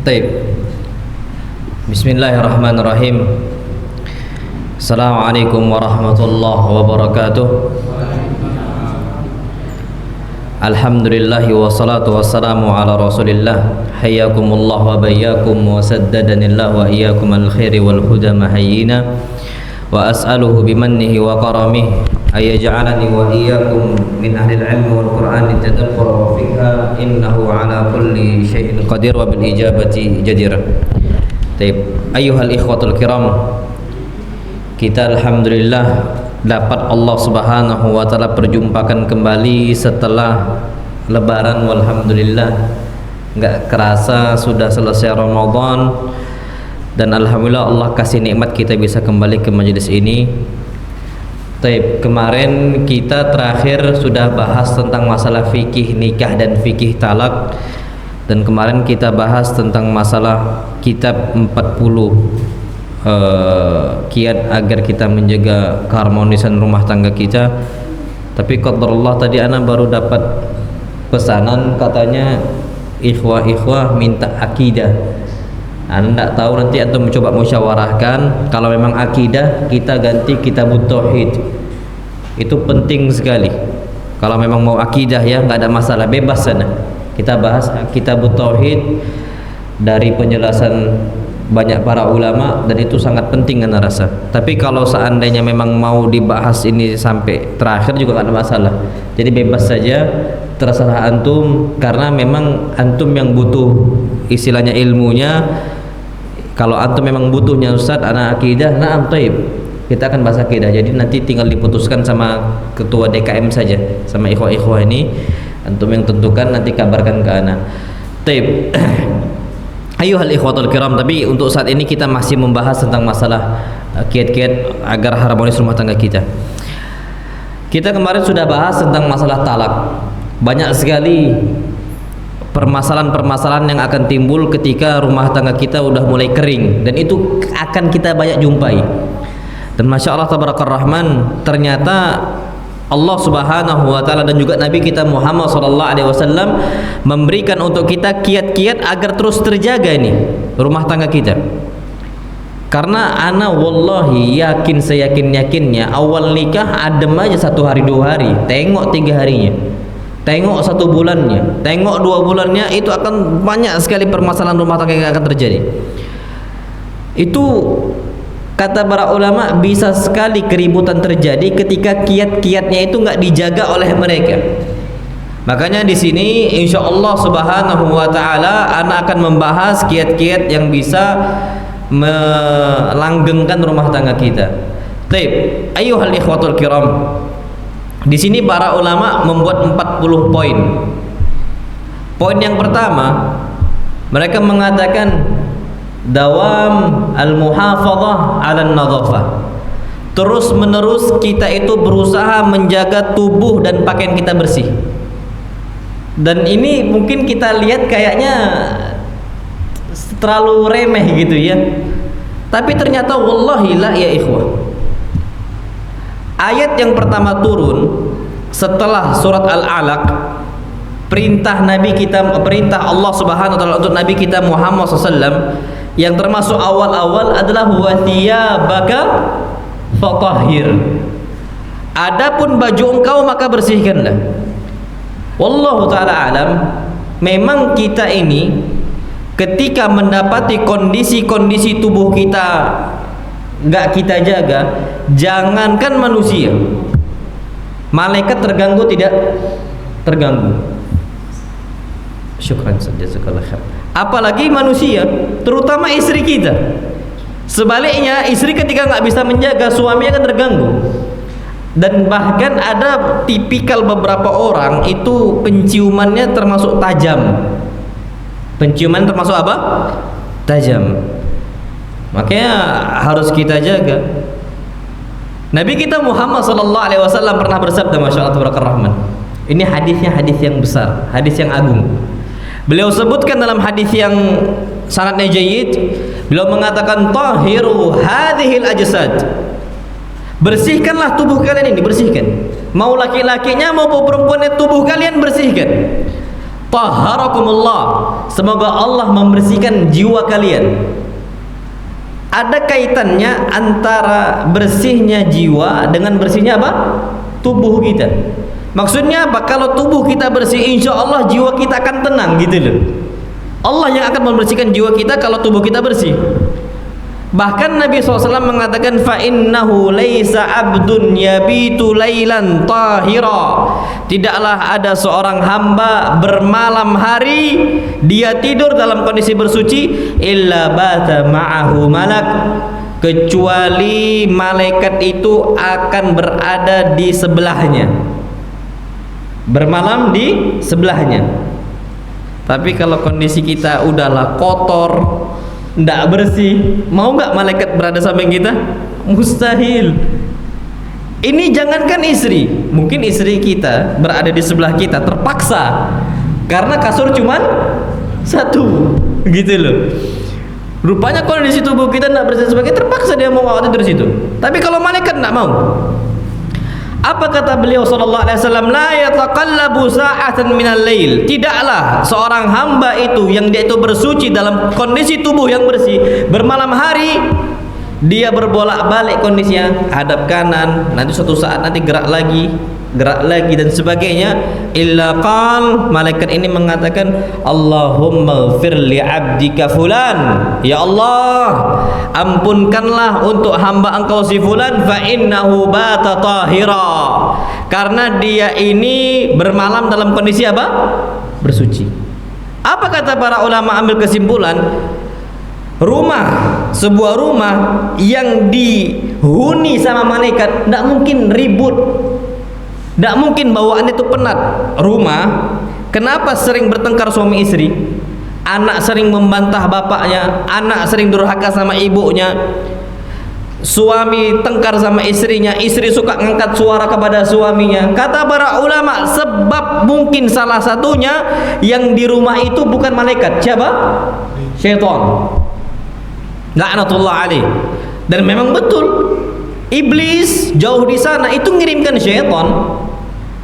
Taib. Bismillahirrahmanirrahim. Assalamualaikum warahmatullahi wabarakatuh. Alhamdulillahi wassalatu wassalamu ala rasulillah. Hayyakumullah wa bayyakum wa saddadanillah wa iyyakum al-khairi wal huda mahayyina. Wa as'aluhu bimannihi wa karamihi ayaj'alani wa iyyakum min ahli al-'ilmi wal qur'ani tadabbur wa fiqha innahu ala kulli syai'in qadir wa bil ijabati jadir. Taib. Ayyuhal ikhwatul kiram, kita alhamdulillah dapat Allah Subhanahu wa taala perjumpakan kembali setelah lebaran. Walhamdulillah, enggak kerasa sudah selesai Ramadan. Dan alhamdulillah Allah kasih nikmat kita bisa kembali ke majelis ini. Taib, kemarin kita terakhir sudah bahas tentang masalah fikih nikah dan fikih talak. Dan kemarin kita bahas tentang masalah kitab 40 kiat agar kita menjaga keharmonisan rumah tangga kita. Tapi qadarullah tadi ana baru dapat pesanan, katanya ikhwah-ikhwah minta akidah. Anda tahu, nanti antum mencoba musyawarahkan. Kalau memang akidah, kita ganti kitabut tauhid. Itu penting sekali. Kalau memang mau akidah ya, nggak ada masalah, bebas sana. Kita bahas kitabut tauhid dari penjelasan banyak para ulama, dan itu sangat penting ana rasa. Tapi kalau seandainya memang mau dibahas ini sampai terakhir juga nggak ada masalah. Jadi bebas saja, terserah antum, karena memang antum yang butuh istilahnya ilmunya. Kalau antum memang butuhnya Ustaz anak akidah, na'am taib, kita akan bahas akidah. Jadi nanti tinggal diputuskan sama ketua DKM saja, sama ikhwah-ikhwah ini, antum yang tentukan, nanti kabarkan ke ana. Taib. Ayyuhal ikhwatul kiram, tapi untuk saat ini kita masih membahas tentang masalah kiat-kiat agar harmonis rumah tangga kita. Kita kemarin sudah bahas tentang masalah talak. Banyak sekali permasalahan-permasalahan yang akan timbul ketika rumah tangga kita udah mulai kering, dan itu akan kita banyak jumpai. Dan Masya Allah Tabarakar Rahman, ternyata Allah Subhanahu wa taala dan juga Nabi kita Muhammad sallallahu alaihi wasallam memberikan untuk kita kiat-kiat agar terus terjaga ini rumah tangga kita. Karena ana wallahi yakin, seyakin-yakinnya awal nikah adem aja 1 hari 2 hari, tengok 3 harinya, tengok 1 bulannya, tengok 2 bulannya, itu akan banyak sekali permasalahan rumah tangga yang akan terjadi. Itu kata para ulama, bisa sekali keributan terjadi ketika kiat-kiatnya itu nggak dijaga oleh mereka. Makanya di sini insya Allah Subhanahu wa taala ana akan membahas kiat-kiat yang bisa melanggengkan rumah tangga kita. Taib, ayyuhal ikhwatul kiram. Di sini para ulama membuat 40 poin. Poin yang pertama, mereka mengatakan dawam al-muhafadzah 'alan nadhafah. Terus menerus kita itu berusaha menjaga tubuh dan pakaian kita bersih. Dan ini mungkin kita lihat kayaknya terlalu remeh gitu ya. Tapi ternyata wallahi la ya ikhwah. Ayat yang pertama turun setelah surat Al-Alaq, perintah Nabi kita, perintah Allah Subhanahu wa taala untuk Nabi kita Muhammad SAW, yang termasuk awal-awal adalah wa thiyabaka fatahhir. Adapun baju engkau maka bersihkanlah. Wallahu taala alam, memang kita ini ketika mendapati kondisi-kondisi tubuh kita enggak kita jaga, jangankan manusia, malaikat terganggu tidak terganggu. Syukran jazakallahu khair. Apalagi manusia, terutama istri kita. Sebaliknya, istri ketika nggak bisa menjaga, suaminya akan terganggu. Dan bahkan ada tipikal beberapa orang itu penciumannya termasuk tajam. Penciuman termasuk apa? Tajam. Makanya harus kita jaga. Nabi kita Muhammad sallallahu alaihi wasallam pernah bersabda, Masya Allah Rahman. Ini hadisnya hadis yang besar, hadis yang agung. Beliau sebutkan dalam hadis yang sanadnya jayyid, beliau mengatakan tahiru hadhil ajsad. Bersihkanlah tubuh kalian ini, bersihkan. Mau laki-lakinya mau perempuannya, tubuh kalian bersihkan. Tahharakumullah, semoga Allah membersihkan jiwa kalian. Ada kaitannya antara bersihnya jiwa dengan bersihnya apa? Tubuh kita. Maksudnya apa? Kalau tubuh kita bersih, insya Allah jiwa kita akan tenang gitu loh. Allah yang akan membersihkan jiwa kita kalau tubuh kita bersih. Bahkan Nabi SAW mengatakan fa innahu laisa abdun yabitu lailan tahira. Tidaklah ada seorang hamba bermalam hari dia tidur dalam kondisi bersuci illa bata ma'ahu malak, kecuali malaikat itu akan berada di sebelahnya, bermalam di sebelahnya. Tapi kalau kondisi kita udahlah kotor, tidak bersih, mau nggak malaikat berada samping kita? Mustahil. Ini jangankan istri, mungkin istri kita berada di sebelah kita terpaksa karena kasur cuman satu, gitu loh. Rupanya kondisi tubuh kita tidak bersih sebagai terpaksa dia mau tidur di situ. Tapi kalau malaikat tidak mau, apa kata beliau sallallahu alaihi wasallam? La yataqallabu sa'atan minal lail. Tidaklah seorang hamba itu yang dia itu bersuci dalam kondisi tubuh yang bersih, bermalam hari dia berbolak-balik kondisinya, hadap kanan, nanti suatu saat nanti gerak lagi dan sebagainya. Illa qal, malaikat ini mengatakan Allahumma ighfir li 'abdika fulan, ya Allah ampunkanlah untuk hamba engkau si fulan, fa innahu bata tahira, karena dia ini bermalam dalam kondisi apa? Bersuci. Apa kata para ulama ambil kesimpulan? Sebuah rumah yang dihuni sama malaikat tidak mungkin ribut, tidak mungkin bawaannya itu penat. Rumah, kenapa sering bertengkar suami istri? Anak sering membantah bapaknya, anak sering durhaka sama ibunya, suami tengkar sama istrinya, istri suka ngangkat suara kepada suaminya. Kata para ulama, sebab mungkin salah satunya yang di rumah itu bukan malaikat. Siapa? Syaitan. La'natullah alaih. Dan memang betul, iblis jauh di sana itu ngirimkan syaitan.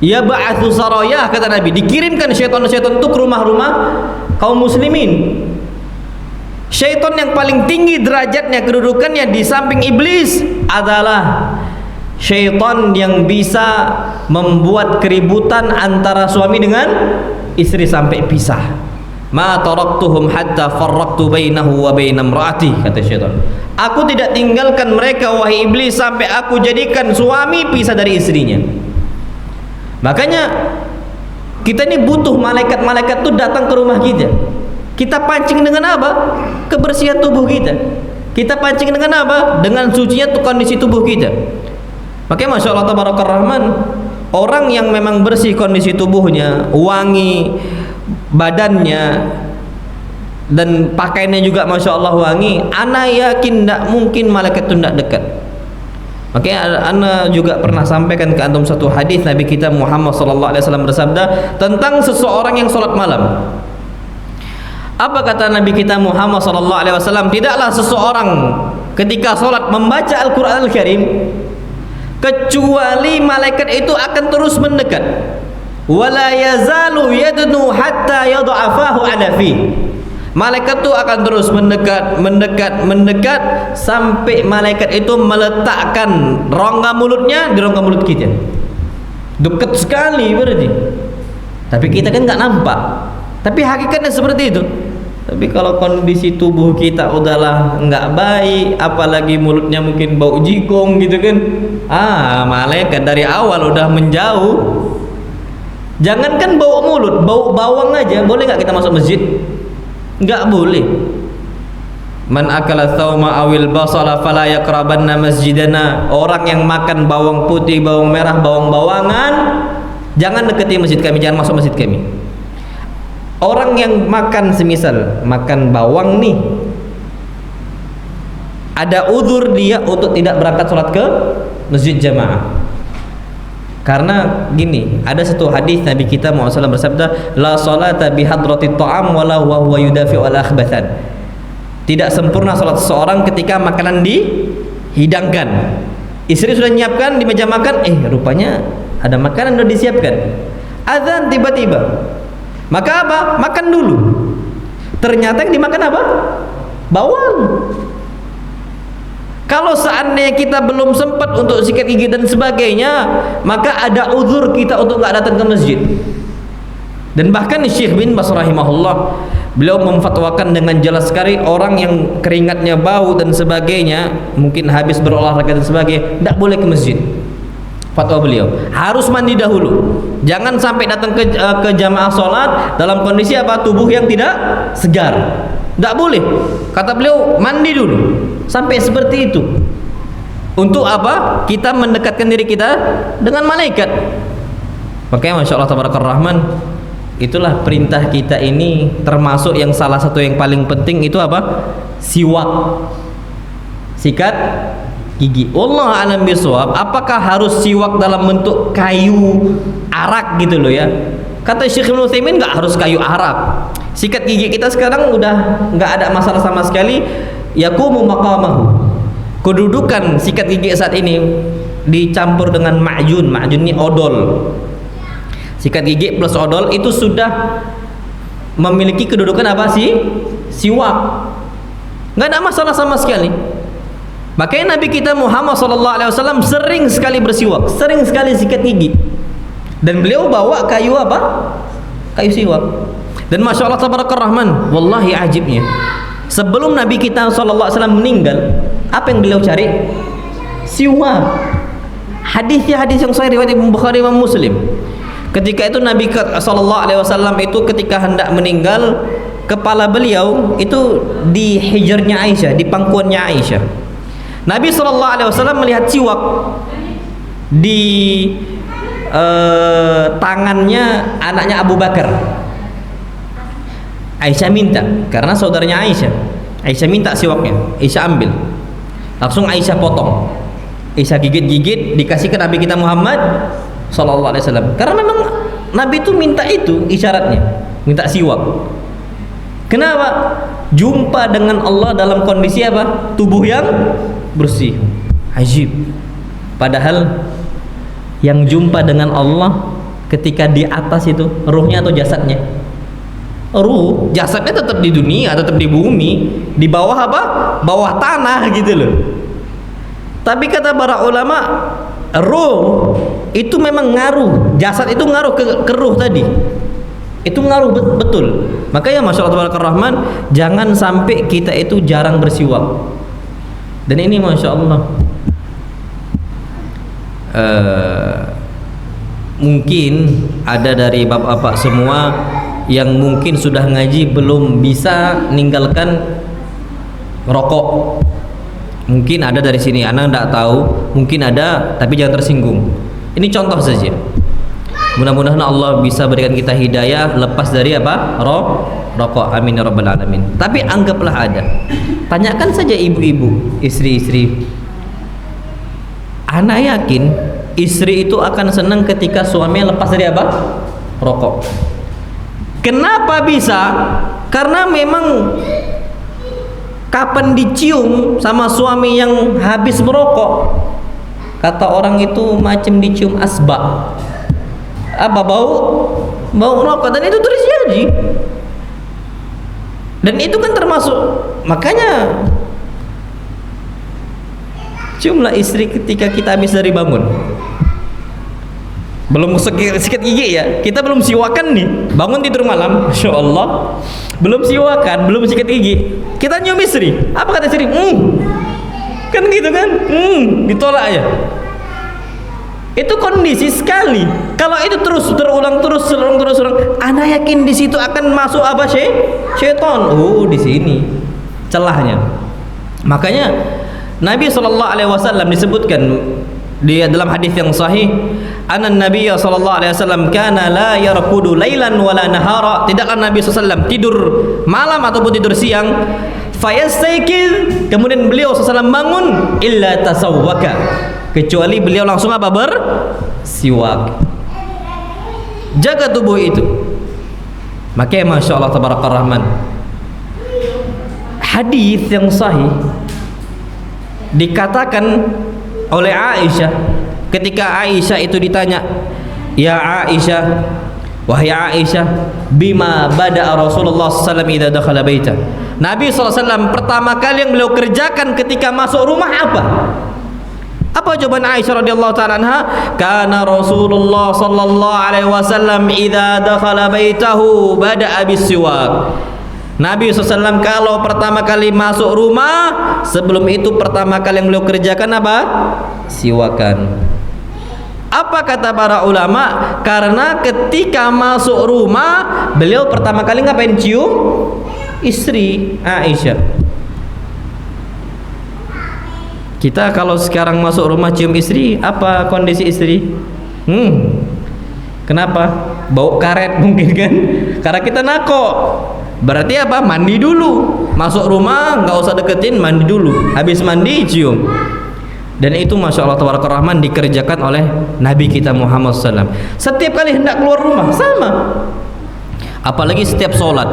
Ya ba'athu sarayah, kata Nabi, dikirimkan syaitan-syaitan itu ke rumah-rumah kaum muslimin. Syaitan yang paling tinggi derajatnya, kedudukannya di samping iblis adalah syaitan yang bisa membuat keributan antara suami dengan istri sampai pisah. Ma taraktuhum hatta farraqtu bainahu wa baina imraati, kata syaitan. Aku tidak tinggalkan mereka wahai iblis sampai aku jadikan suami pisah dari istrinya. Makanya kita ini butuh malaikat-malaikat itu datang ke rumah kita. Kita pancing dengan apa? Kebersihan tubuh kita. Kita pancing dengan apa? Dengan sucinya kondisi tubuh kita. Makanya Masya Allah Tabarakar Rahman, orang yang memang bersih kondisi tubuhnya, wangi badannya, dan pakaiannya juga Masya Allah wangi, ana yakin tidak mungkin malaikat itu tidak dekat. Makanya ana juga pernah sampaikan ke antum satu hadis Nabi kita Muhammad SAW bersabda tentang seseorang yang sholat malam. Apa kata Nabi kita Muhammad SAW? Tidaklah seseorang ketika sholat membaca Al-Quran Al-Karim kecuali malaikat itu akan terus mendekat. Wala yazalu yadnu hatta yad'afahu ala fi. Malaikat itu akan terus mendekat sampai malaikat itu meletakkan rongga mulutnya di rongga mulut kita. Dekat sekali berarti. Tapi kita kan nggak nampak. Tapi hakikatnya seperti itu. Tapi kalau kondisi tubuh kita udahlah nggak baik, apalagi mulutnya mungkin bau jigong gitu kan, malaikat dari awal udah menjauh. Jangankan bau mulut, bau bawang aja boleh nggak kita masuk masjid? Nggak boleh. Man akala thawma awil basala fala yaqrabanna masjidana. Orang yang makan bawang putih, bawang merah, bawang-bawangan, jangan deketi masjid kami, jangan masuk masjid kami. Orang yang makan semisal makan bawang nih, ada uzur dia untuk tidak berangkat sholat ke masjid jamaah. Karena gini, ada satu hadis Nabi kita Muhammad SAW bersabda, la salata bihadratit ta'am wala huwa yudafi'u al akhbathan. Tidak sempurna salat seseorang ketika makanan dihidangkan. Istri sudah menyiapkan di meja makan, rupanya ada makanan sudah disiapkan. Azan tiba-tiba. Maka apa? Makan dulu. Ternyata yang dimakan apa? Bawang. Kalau seandainya kita belum sempat untuk sikat gigi dan sebagainya, maka ada uzur kita untuk nggak datang ke masjid. Dan bahkan Syekh bin Baz rahimahullah, beliau memfatwakan dengan jelas sekali, orang yang keringatnya bau dan sebagainya, mungkin habis berolahraga dan sebagainya, tidak boleh ke masjid. Fatwa beliau harus mandi dahulu, jangan sampai datang ke jamaah sholat dalam kondisi apa? Tubuh yang tidak segar. Tidak boleh, kata beliau, mandi dulu sampai seperti itu. Untuk apa? Kita mendekatkan diri kita dengan malaikat. Makanya Masya Allah Tabarakallah Rahman, itulah perintah kita ini, termasuk yang salah satu yang paling penting itu apa? Siwak, sikat gigi. Allah alam bisawab. Apakah harus siwak dalam bentuk kayu arak gitu loh ya? Kata Syekh Ibnu Utsaimin, nggak harus kayu arak. Sikat gigi kita sekarang udah nggak ada masalah sama sekali. Yaqumu maqamahu. Kedudukan sikat gigi saat ini dicampur dengan ma'jun. Ma'jun ini odol. Sikat gigi plus odol itu sudah memiliki kedudukan apa sih? Siwak. Nggak ada masalah sama sekali. Makanya Nabi kita Muhammad SAW sering sekali bersiwak, sering sekali sikat gigi. Dan beliau bawa kayu apa? Kayu siwak. Dan Masya Allah Tabarakallah Rahman, wallahi ajibnya, sebelum Nabi kita SAW meninggal, apa yang beliau cari? Siwak. Hadis yang sahih riwayat Imam Bukhari, Imam Muslim. Ketika itu Nabi SAW itu ketika hendak meninggal, kepala beliau itu di hijrnya Aisyah, di pangkuannya Aisyah. Nabi SAW melihat siwak di tangannya anaknya Abu Bakar. Aisyah minta, karena saudaranya Aisyah. Aisyah minta siwaknya, Aisyah ambil. Langsung Aisyah potong. Aisyah gigit-gigit, dikasih ke Nabi kita Muhammad SAW. Karena memang Nabi itu minta itu isyaratnya, minta siwak. Kenapa? Jumpa dengan Allah dalam kondisi apa? Tubuh yang bersih. Ajib. Padahal yang jumpa dengan Allah ketika di atas itu ruhnya atau jasadnya? Ruh, jasadnya tetap di dunia, tetap di bumi, di bawah apa? Bawah tanah gitu loh. Tapi kata para ulama, ruh itu memang ngaruh, jasad itu ngaruh ke ruh tadi. Itu ngaruh betul. Makanya Masya Allah Rahman, jangan sampai kita itu jarang bersiwak. Dan ini Masya Allah, mungkin ada dari bapak-bapak semua yang mungkin sudah ngaji belum bisa ninggalkan rokok. Mungkin ada dari sini, anak tidak tahu, mungkin ada, tapi jangan tersinggung. Ini contoh saja. Mudah-mudahan Allah bisa berikan kita hidayah lepas dari apa? Rokok. Amin ya rabbal alamin. Tapi anggaplah ada. Tanyakan saja ibu-ibu, istri-istri. Anak yakin istri itu akan senang ketika suaminya lepas dari apa? Rokok. Kenapa bisa? Karena memang kapan dicium sama suami yang habis merokok, kata orang itu macam dicium asbak. Apa? Bau rokok. Dan itu terjadi. Dan itu kan termasuk, makanya ciumlah istri ketika kita habis dari bangun. Belum sikat gigi ya, kita belum siwakan nih, bangun tidur malam, Masya Allah, belum siwakan, belum sikat gigi, kita nyium istri. Apa kata istri? Kan gitu kan? Ditolak aja. Itu kondisi sekali. Kalau itu terus terulang, Anda yakin di situ akan masuk apa syaitan? Di sini celahnya. Makanya Nabi SAW disebutkan di dalam hadis yang sahih, anan Nabi SAW kana la yarqudu lailan wala nahara. Tidaklah Nabi SAW tidur malam ataupun tidur siang, fayastaykil, kemudian beliau SAW bangun, illa tasawwaka, kecuali beliau langsung apa? Bersiwak. Jaga tubuh itu. Makanya Masya Allah Tabarakallah Rahman, hadis yang sahih dikatakan oleh Aisyah, ketika Aisyah itu ditanya, ya Aisyah, wahai Aisyah, bima bada'a Rasulullah SAW idza dakhala baitah. Nabi SAW pertama kali yang beliau kerjakan ketika masuk rumah apa? Apa jawaban Aisyah radhiyallahu ta'ala anha? Kana Rasulullah sallallahu alaihi wasallam idza dakhala baitahu bada'a bis-siwak. Nabi SAW kalau pertama kali masuk rumah, sebelum itu pertama kali yang beliau kerjakan apa? Siwakan. Apa kata para ulama? Karena ketika masuk rumah, beliau pertama kali ngapain? Cium istri Aisyah. Kita kalau sekarang masuk rumah cium istri, apa kondisi istri? Kenapa? Bau karet mungkin kan? Karena kita nako. Berarti apa? Mandi dulu. Masuk rumah nggak usah deketin, mandi dulu. Habis mandi cium. Dan itu Masya Allah Tabaraka Rahman dikerjakan oleh Nabi kita Muhammad SAW. Setiap kali hendak keluar rumah sama. Apalagi setiap sholat.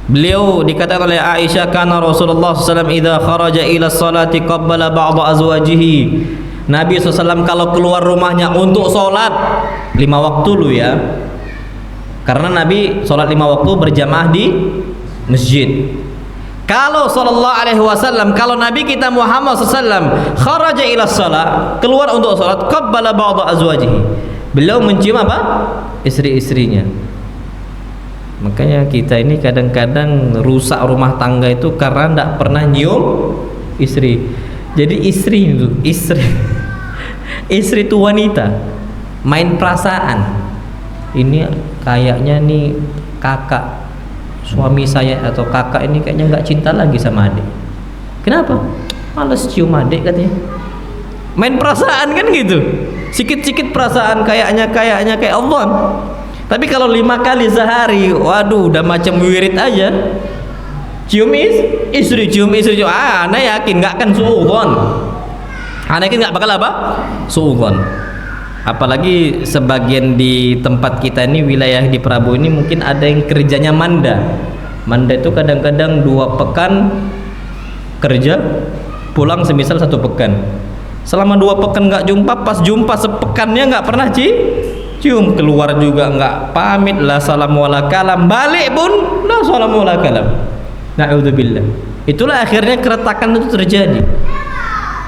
Beliau dikatakan oleh Aisyah, kana Rasulullah SAW idza kharaja ila salati qabbala ba'dha azwajihi. Nabi SAW kalau keluar rumahnya untuk sholat 5 waktu lu ya, karena Nabi sholat 5 waktu berjamaah di masjid. Kalau sallallahu alaihi wasallam, kalau Nabi kita Muhammad SAW kharaja ila salat, keluar untuk sholat, qabbala ba'dha azwajihi, beliau mencium apa? Istri-istrinya. Makanya kita ini kadang-kadang rusak rumah tangga itu karena tidak pernah nyium istri. Jadi istri itu wanita, main perasaan. Ini kayaknya nih kakak suami saya atau kakak ini kayaknya nggak cinta lagi sama adik. Kenapa? Males cium adik katanya. Main perasaan kan gitu. Sikit-sikit perasaan kayaknya kayak Allah. Tapi kalau 5 kali sehari, waduh, udah macam wirid aja. Cium istri. Ana yakin nggak akan suudzon. Ana yakin nggak bakal apa? Suudzon. Apalagi sebagian di tempat kita ini, wilayah di Prabu ini, mungkin ada yang kerjanya manda. Manda itu kadang-kadang 2 pekan kerja, pulang semisal 1 pekan. Selama 2 pekan nggak jumpa, pas jumpa sepekannya nggak pernah cium, keluar juga nggak pamit, la salamu wala kalam, balik pun la salamu wala kalam. Na'udzubillah. Itulah akhirnya keretakan itu terjadi.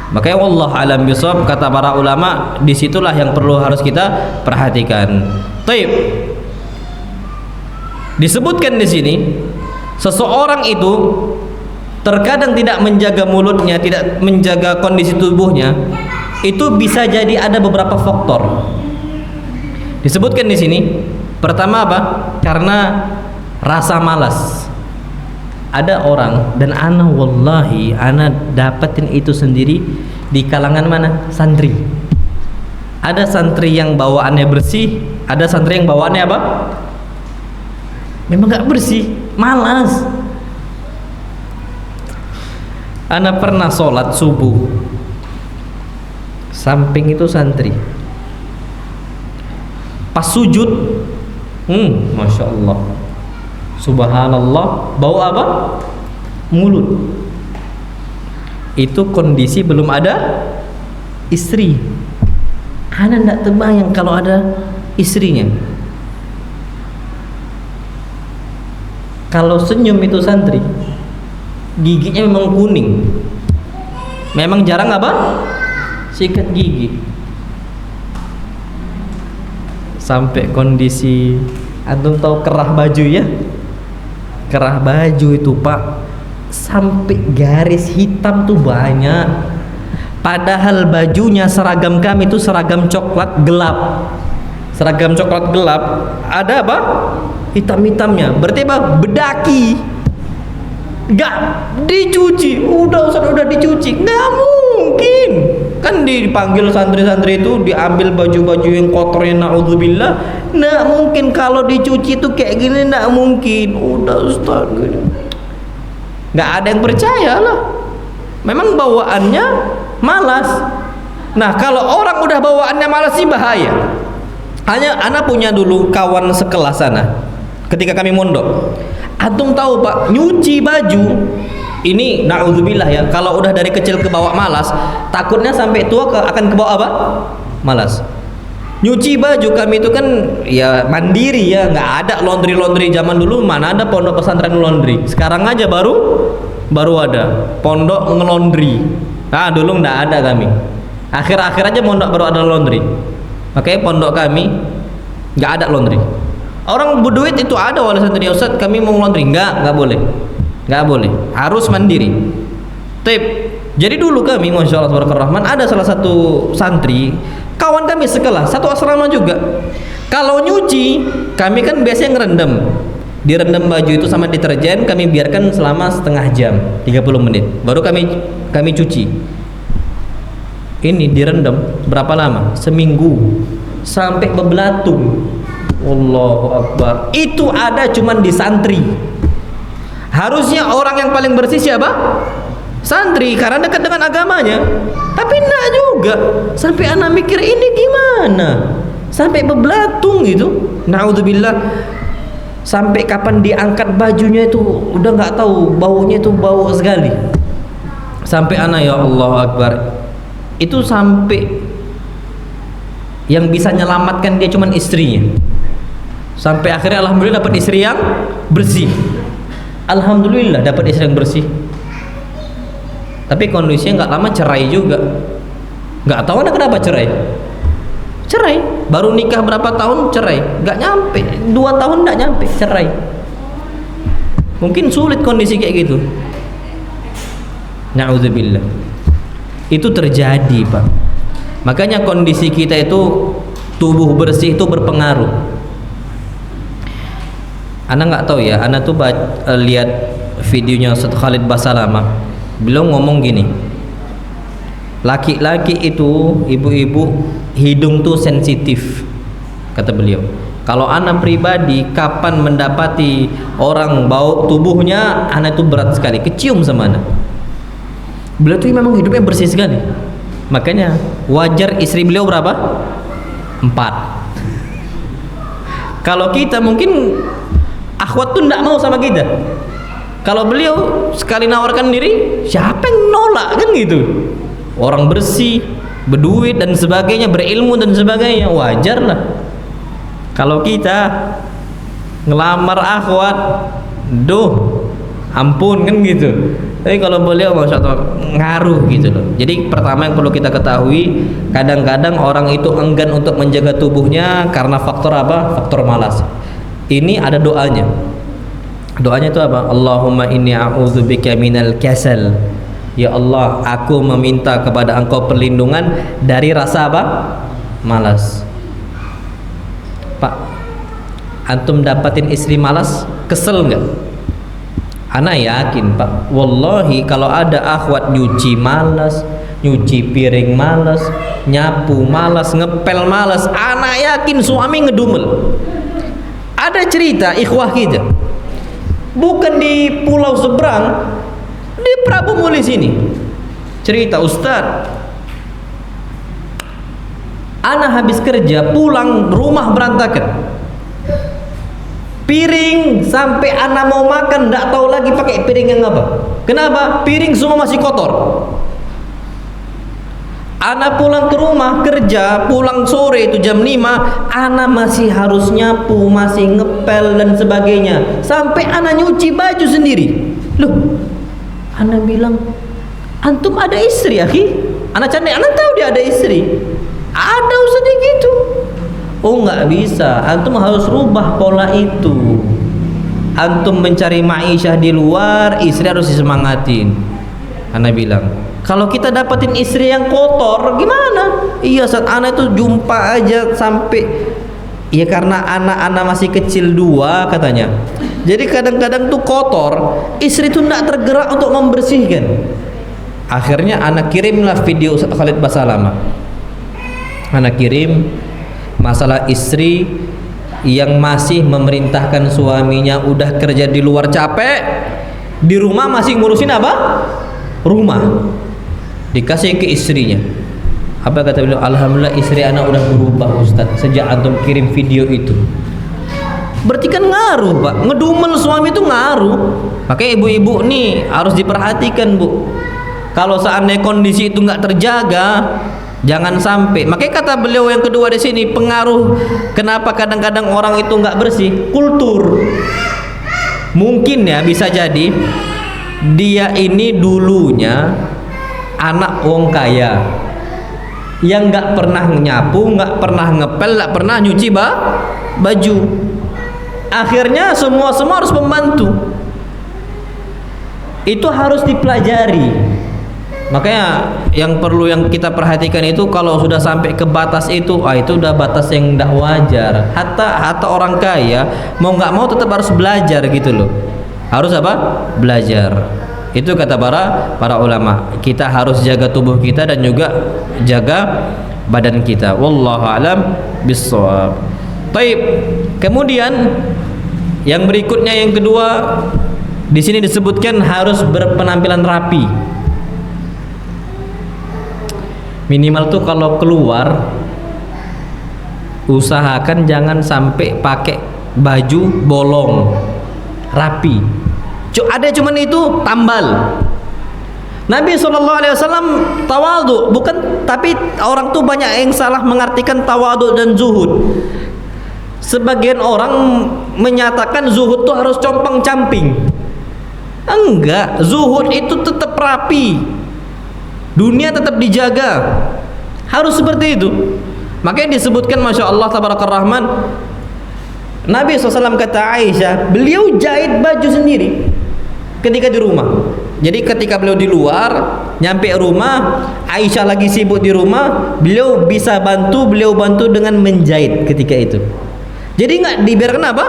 Makanya Allah alam bisawab, kata para ulama, disitulah yang perlu harus kita perhatikan. Taib. Disebutkan di sini, seseorang itu terkadang tidak menjaga mulutnya, tidak menjaga kondisi tubuhnya, itu bisa jadi ada beberapa faktor. Disebutkan di sini, pertama apa? Karena rasa malas. Ada orang, dan ana wallahi ana dapatin itu sendiri di kalangan mana? Santri. Ada santri yang bawaannya bersih, ada santri yang bawaannya apa? Memang nggak bersih, malas. Ana pernah sholat subuh, samping itu santri. Pas sujud, Masya Allah, Subhanallah, bau apa? Mulut. Itu kondisi belum ada istri. Ana tidak terbayang kalau ada istrinya. Kalau senyum itu santri, giginya memang kuning, memang jarang apa? Sikat gigi. Sampai kondisi, antum tahu kerah baju ya? Kerah baju itu Pak, sampai garis hitam tuh banyak. Padahal bajunya seragam kami itu seragam coklat gelap. Seragam coklat gelap, ada apa? Hitam-hitamnya. Berarti apa? Bedaki. Gak dicuci. Udah dicuci. Gak mungkin. Kan dipanggil santri-santri itu, diambil baju-baju yang kotornya, na'udzubillah. Nggak mungkin kalau dicuci itu kayak gini, nggak mungkin. Udah Ustaz, nggak ada yang percaya lah. Memang bawaannya malas. Nah, kalau orang udah bawaannya malas sih bahaya. Hanya anak punya dulu kawan sekelas sana ketika kami mondok. Antum tahu Pak, nyuci baju ini na'udzubillah ya, kalau udah dari kecil ke bawah malas, takutnya sampai tua akan ke bawah apa? Malas. Nyuci baju kami itu kan ya mandiri ya, nggak ada laundry zaman dulu. Mana ada pondok pesantren laundry. Sekarang aja baru ada pondok ngelondri. Nah dulu nggak ada kami. Akhir-akhir aja pondok baru ada laundry. Makanya pondok kami nggak ada laundry. Orang berduit itu ada wali santri, Ustaz kami mau laundry, nggak boleh, harus mandiri. Jadi dulu kami, masya Allah tabarakallah, ada salah satu santri, kawan kami sekelas, satu asrama juga. Kalau nyuci, kami kan biasanya direndam baju itu sama deterjen, kami biarkan selama setengah jam, 30 menit, baru kami cuci. Ini direndam berapa lama? Seminggu, sampai bebelatung. Allahu Akbar. Itu ada cuman di santri. Harusnya orang yang paling bersih siapa? Santri, karena dekat dengan agamanya. Tapi enggak juga. Sampai anak mikir ini gimana? Sampai bebelatung gitu. Naudzubillah. Sampai kapan diangkat bajunya itu udah nggak tahu, baunya itu bau sekali. Sampai anak, ya Allah Akbar. Itu sampai yang bisa menyelamatkan dia cuman istrinya. Sampai akhirnya alhamdulillah dapat istri yang bersih. Alhamdulillah dapat istri yang bersih. Tapi kondisinya nggak lama cerai juga. Nggak tahu ada kenapa cerai. Baru nikah berapa tahun cerai, nggak nyampe 2 tahun, nggak nyampe cerai. Mungkin sulit kondisi kayak gitu. Na'udzubillah. Itu terjadi, Pak. Makanya kondisi kita itu, tubuh bersih itu berpengaruh. Ana nggak tahu ya, Ana tuh lihat videonya Ustaz Khalid Basalamah. Beliau ngomong gini, laki-laki itu, ibu-ibu, hidung tuh sensitif, kata beliau. Kalau anak pribadi kapan mendapati orang bau tubuhnya, anak itu berat sekali, kecium sama anak. Beliau tuh memang hidupnya bersih sekali. Makanya wajar istri beliau berapa? 4. Kalau kita mungkin akhwat tuh nggak mau sama kita. Kalau beliau sekali nawarkan diri, siapa yang nolak kan gitu. Orang bersih, berduit dan sebagainya, berilmu dan sebagainya, wajar lah. Kalau kita ngelamar akhwat, ampun kan gitu. Tapi kalau beliau masya Allah ngaruh gitu loh. Jadi pertama yang perlu kita ketahui, kadang-kadang orang itu enggan untuk menjaga tubuhnya karena faktor apa? Faktor malas. Ini ada doanya. Doanya itu apa? Allahumma inni a'udzubika minal kasal. Ya Allah, aku meminta kepada Engkau perlindungan dari rasa apa? Malas. Pak, antum dapatin istri malas, kesel nggak? Ana yakin, Pak. Wallahi kalau ada akhwat nyuci malas, nyuci piring malas, nyapu malas, ngepel malas, ana yakin suami ngedumel. Ada cerita ikhwah kita, bukan di pulau seberang, di Prabu Muli sini. Cerita, Ustaz, ana habis kerja pulang rumah berantakan, piring sampai ana mau makan nggak tahu lagi pakai piring yang apa. Kenapa? Piring semua masih kotor. Ana pulang ke rumah kerja, pulang sore itu jam 5, ana masih harus nyapu, masih ngepel dan sebagainya. Sampai ana nyuci baju sendiri. Loh, ana bilang, antum ada istri, akhi? Ana canda, ana tahu dia ada istri. Ada usahanya gitu. Oh nggak bisa, antum harus rubah pola itu. Antum mencari ma'isyah di luar, istri harus disemangatin. Ana bilang, kalau kita dapatin istri yang kotor gimana? Iya, saat anak itu jumpa aja sampai, ya karena anak-anak masih kecil 2 katanya. Jadi kadang-kadang tuh kotor, istri tuh tidak tergerak untuk membersihkan. Akhirnya anak kirimlah video Ustaz Khalid Basalamah. Anak kirim masalah istri yang masih memerintahkan suaminya, udah kerja di luar capek, di rumah masih ngurusin apa? Rumah. Dikasih ke istrinya. Apa kata beliau? Alhamdulillah istri anak udah berubah Ustaz sejak antum kirim video itu. Berarti kan ngaruh, Pak. Ngedumel suami itu ngaruh. Makanya ibu-ibu nih harus diperhatikan, Bu. Kalau seandainya kondisi itu nggak terjaga, Jangan sampai. Makanya kata beliau yang kedua di sini, pengaruh kenapa kadang-kadang orang itu nggak bersih, kultur. Mungkin ya, bisa jadi dia ini dulunya anak wong kaya yang nggak pernah nyapu, nggak pernah ngepel, nggak pernah nyuci baju. Akhirnya semua harus membantu. Itu harus dipelajari. Makanya yang perlu yang kita perhatikan itu kalau sudah sampai ke batas itu, itu udah batas yang tidak wajar. Hatta orang kaya mau nggak mau tetap harus belajar gitu loh. Harus apa? Belajar. Itu kata para ulama. Kita harus jaga tubuh kita dan juga jaga badan kita. Wallahu a'lam bissawab. Baik. Kemudian yang berikutnya, yang kedua, di sini disebutkan harus berpenampilan rapi. Minimal tuh kalau keluar usahakan jangan sampai pakai baju bolong, rapi. Ada cuman itu tambal. Nabi SAW tawadhu, bukan, tapi orang tuh banyak yang salah mengartikan tawadhu dan zuhud. Sebagian orang menyatakan zuhud tuh harus compang-camping. Enggak, zuhud itu tetap rapi. Dunia tetap dijaga. Harus seperti itu. Makanya disebutkan, Masya Allah Tabarakar Rahman, Nabi SAW kata Aisyah, beliau jahit baju sendiri ketika di rumah. Jadi ketika beliau di luar, nyampe rumah, Aisyah lagi sibuk di rumah, beliau bisa bantu, beliau bantu dengan menjahit ketika itu. Jadi nggak dibiarkan apa?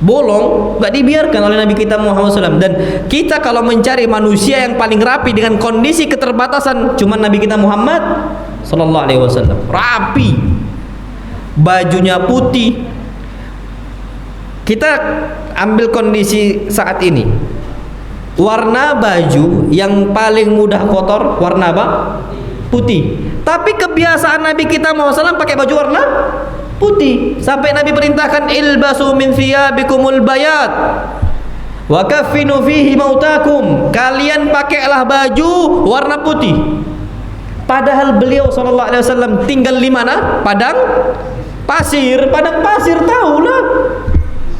Bolong, nggak dibiarkan oleh Nabi kita Muhammad SAW. Dan kita kalau mencari manusia yang paling rapi dengan kondisi keterbatasan, cuma Nabi kita Muhammad SAW. Rapi, bajunya putih. Kita ambil kondisi saat ini, warna baju yang paling mudah kotor warna apa? Putih. Tapi kebiasaan Nabi kita Muhammad SAW pakai baju warna putih, sampai Nabi perintahkan ilbasu min thiyabikumul bayat wa kaffinu fihi mautakum, kalian pakailah baju warna putih. Padahal beliau SAW tinggal di mana? Padang pasir tahulah.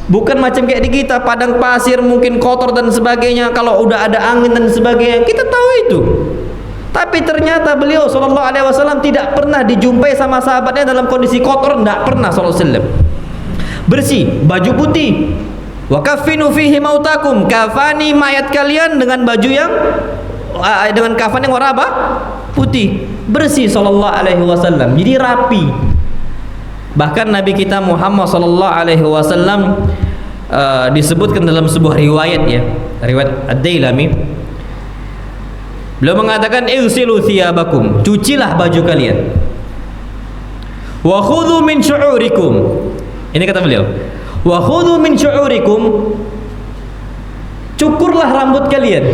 Bukan macam kayak di kita, padang pasir mungkin kotor dan sebagainya, kalau udah ada angin dan sebagainya, kita tahu itu. Tapi ternyata beliau SAW tidak pernah dijumpai sama sahabatnya dalam kondisi kotor, tidak pernah SAW. Bersih, baju putih. Wa kaffinu fihi mautakum, kafani mayat kalian dengan baju yang dengan kafan yang warna apa? Putih. Bersih SAW. Jadi rapi. Bahkan Nabi kita Muhammad SAW disebutkan dalam sebuah riwayat, ya, riwayat Ad-Dailami. Beliau mengatakan igsilu thiyabakum, cucilah baju kalian. Wa khudhu min syu'urikum. Ini kata beliau. Wa khudhu min syu'urikum, cukurlah rambut kalian.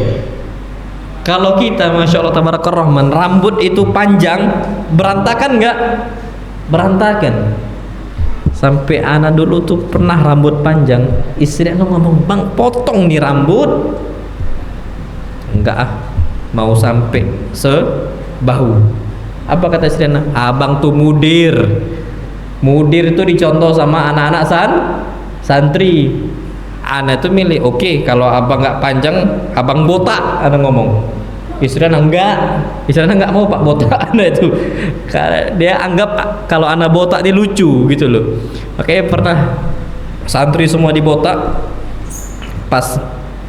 Kalau kita Masya Allah Tabarakar Rahman, rambut itu panjang, berantakan enggak? Berantakan. Sampai anak dulu tuh pernah rambut panjang, istri aku ngomong, "Bang, potong nih rambut." Enggak ah, mau sampai sebahu. Apa kata istri anak? Abang tuh mudir. Mudir itu dicontoh sama anak-anak santri. Anak itu milih, oke, kalau abang nggak panjang, abang botak. Anak ngomong. Istri anak enggak. Istri anak nggak mau pak botak anak itu. Karena dia anggap kalau anak botak dia lucu gitu loh. Makanya pernah santri semua dibotak. Pas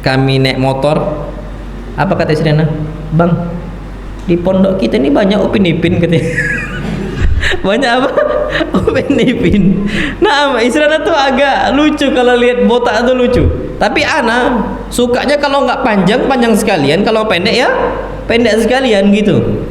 kami naik motor, apa kata istri anak? Bang, di pondok kita ini banyak Upin Ipin katanya. Banyak apa? Upin Ipin. Nah, istri anak tuh agak lucu kalau lihat botak tuh lucu. Tapi anak sukanya kalau nggak panjang sekalian, kalau pendek ya pendek sekalian gitu.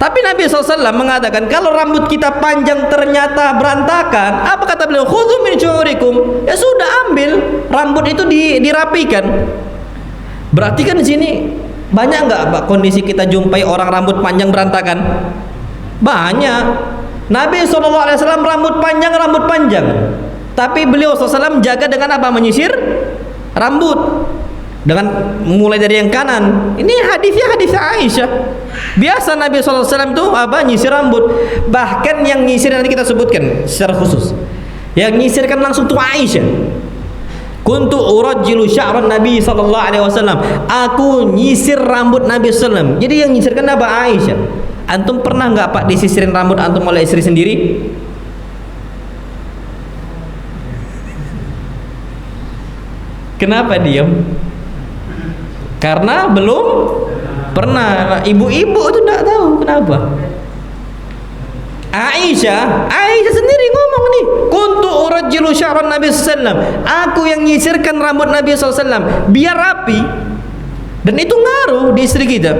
Tapi Nabi SAW mengatakan kalau rambut kita panjang ternyata berantakan, apa kata beliau? Khudhu min syu'urikum. Ya sudah, ambil rambut itu dirapikan. Berarti kan di sini banyak nggak Pak kondisi kita jumpai orang rambut panjang berantakan? Banyak. Nabi SAW rambut panjang. Tapi beliau SAW jaga dengan apa? Menyisir rambut. dengan mulai dari yang kanan. Ini hadisnya hadis Aisyah. Biasa Nabi SAW itu nyisir rambut. Bahkan yang nyisir nanti kita sebutkan secara khusus. Yang nyisirkan langsung tuh Aisyah. Kuntu urajjilu sya'ran Nabi sallallahu alaihi wasallam. Aku nyisir rambut Nabi sallallahu. Jadi yang nyisirkan apa? Aisyah. Antum pernah enggak Pak disisirin rambut antum oleh istri sendiri? Kenapa diam? Karena belum pernah. Ibu-ibu itu enggak tahu kenapa. Aisyah sendiri ngomong nih, kuntu urajjilu sya'ran Nabi sallallahu. Aku yang nyisirkan rambut Nabi sallallahu biar rapi. Dan itu ngaruh di istri kita.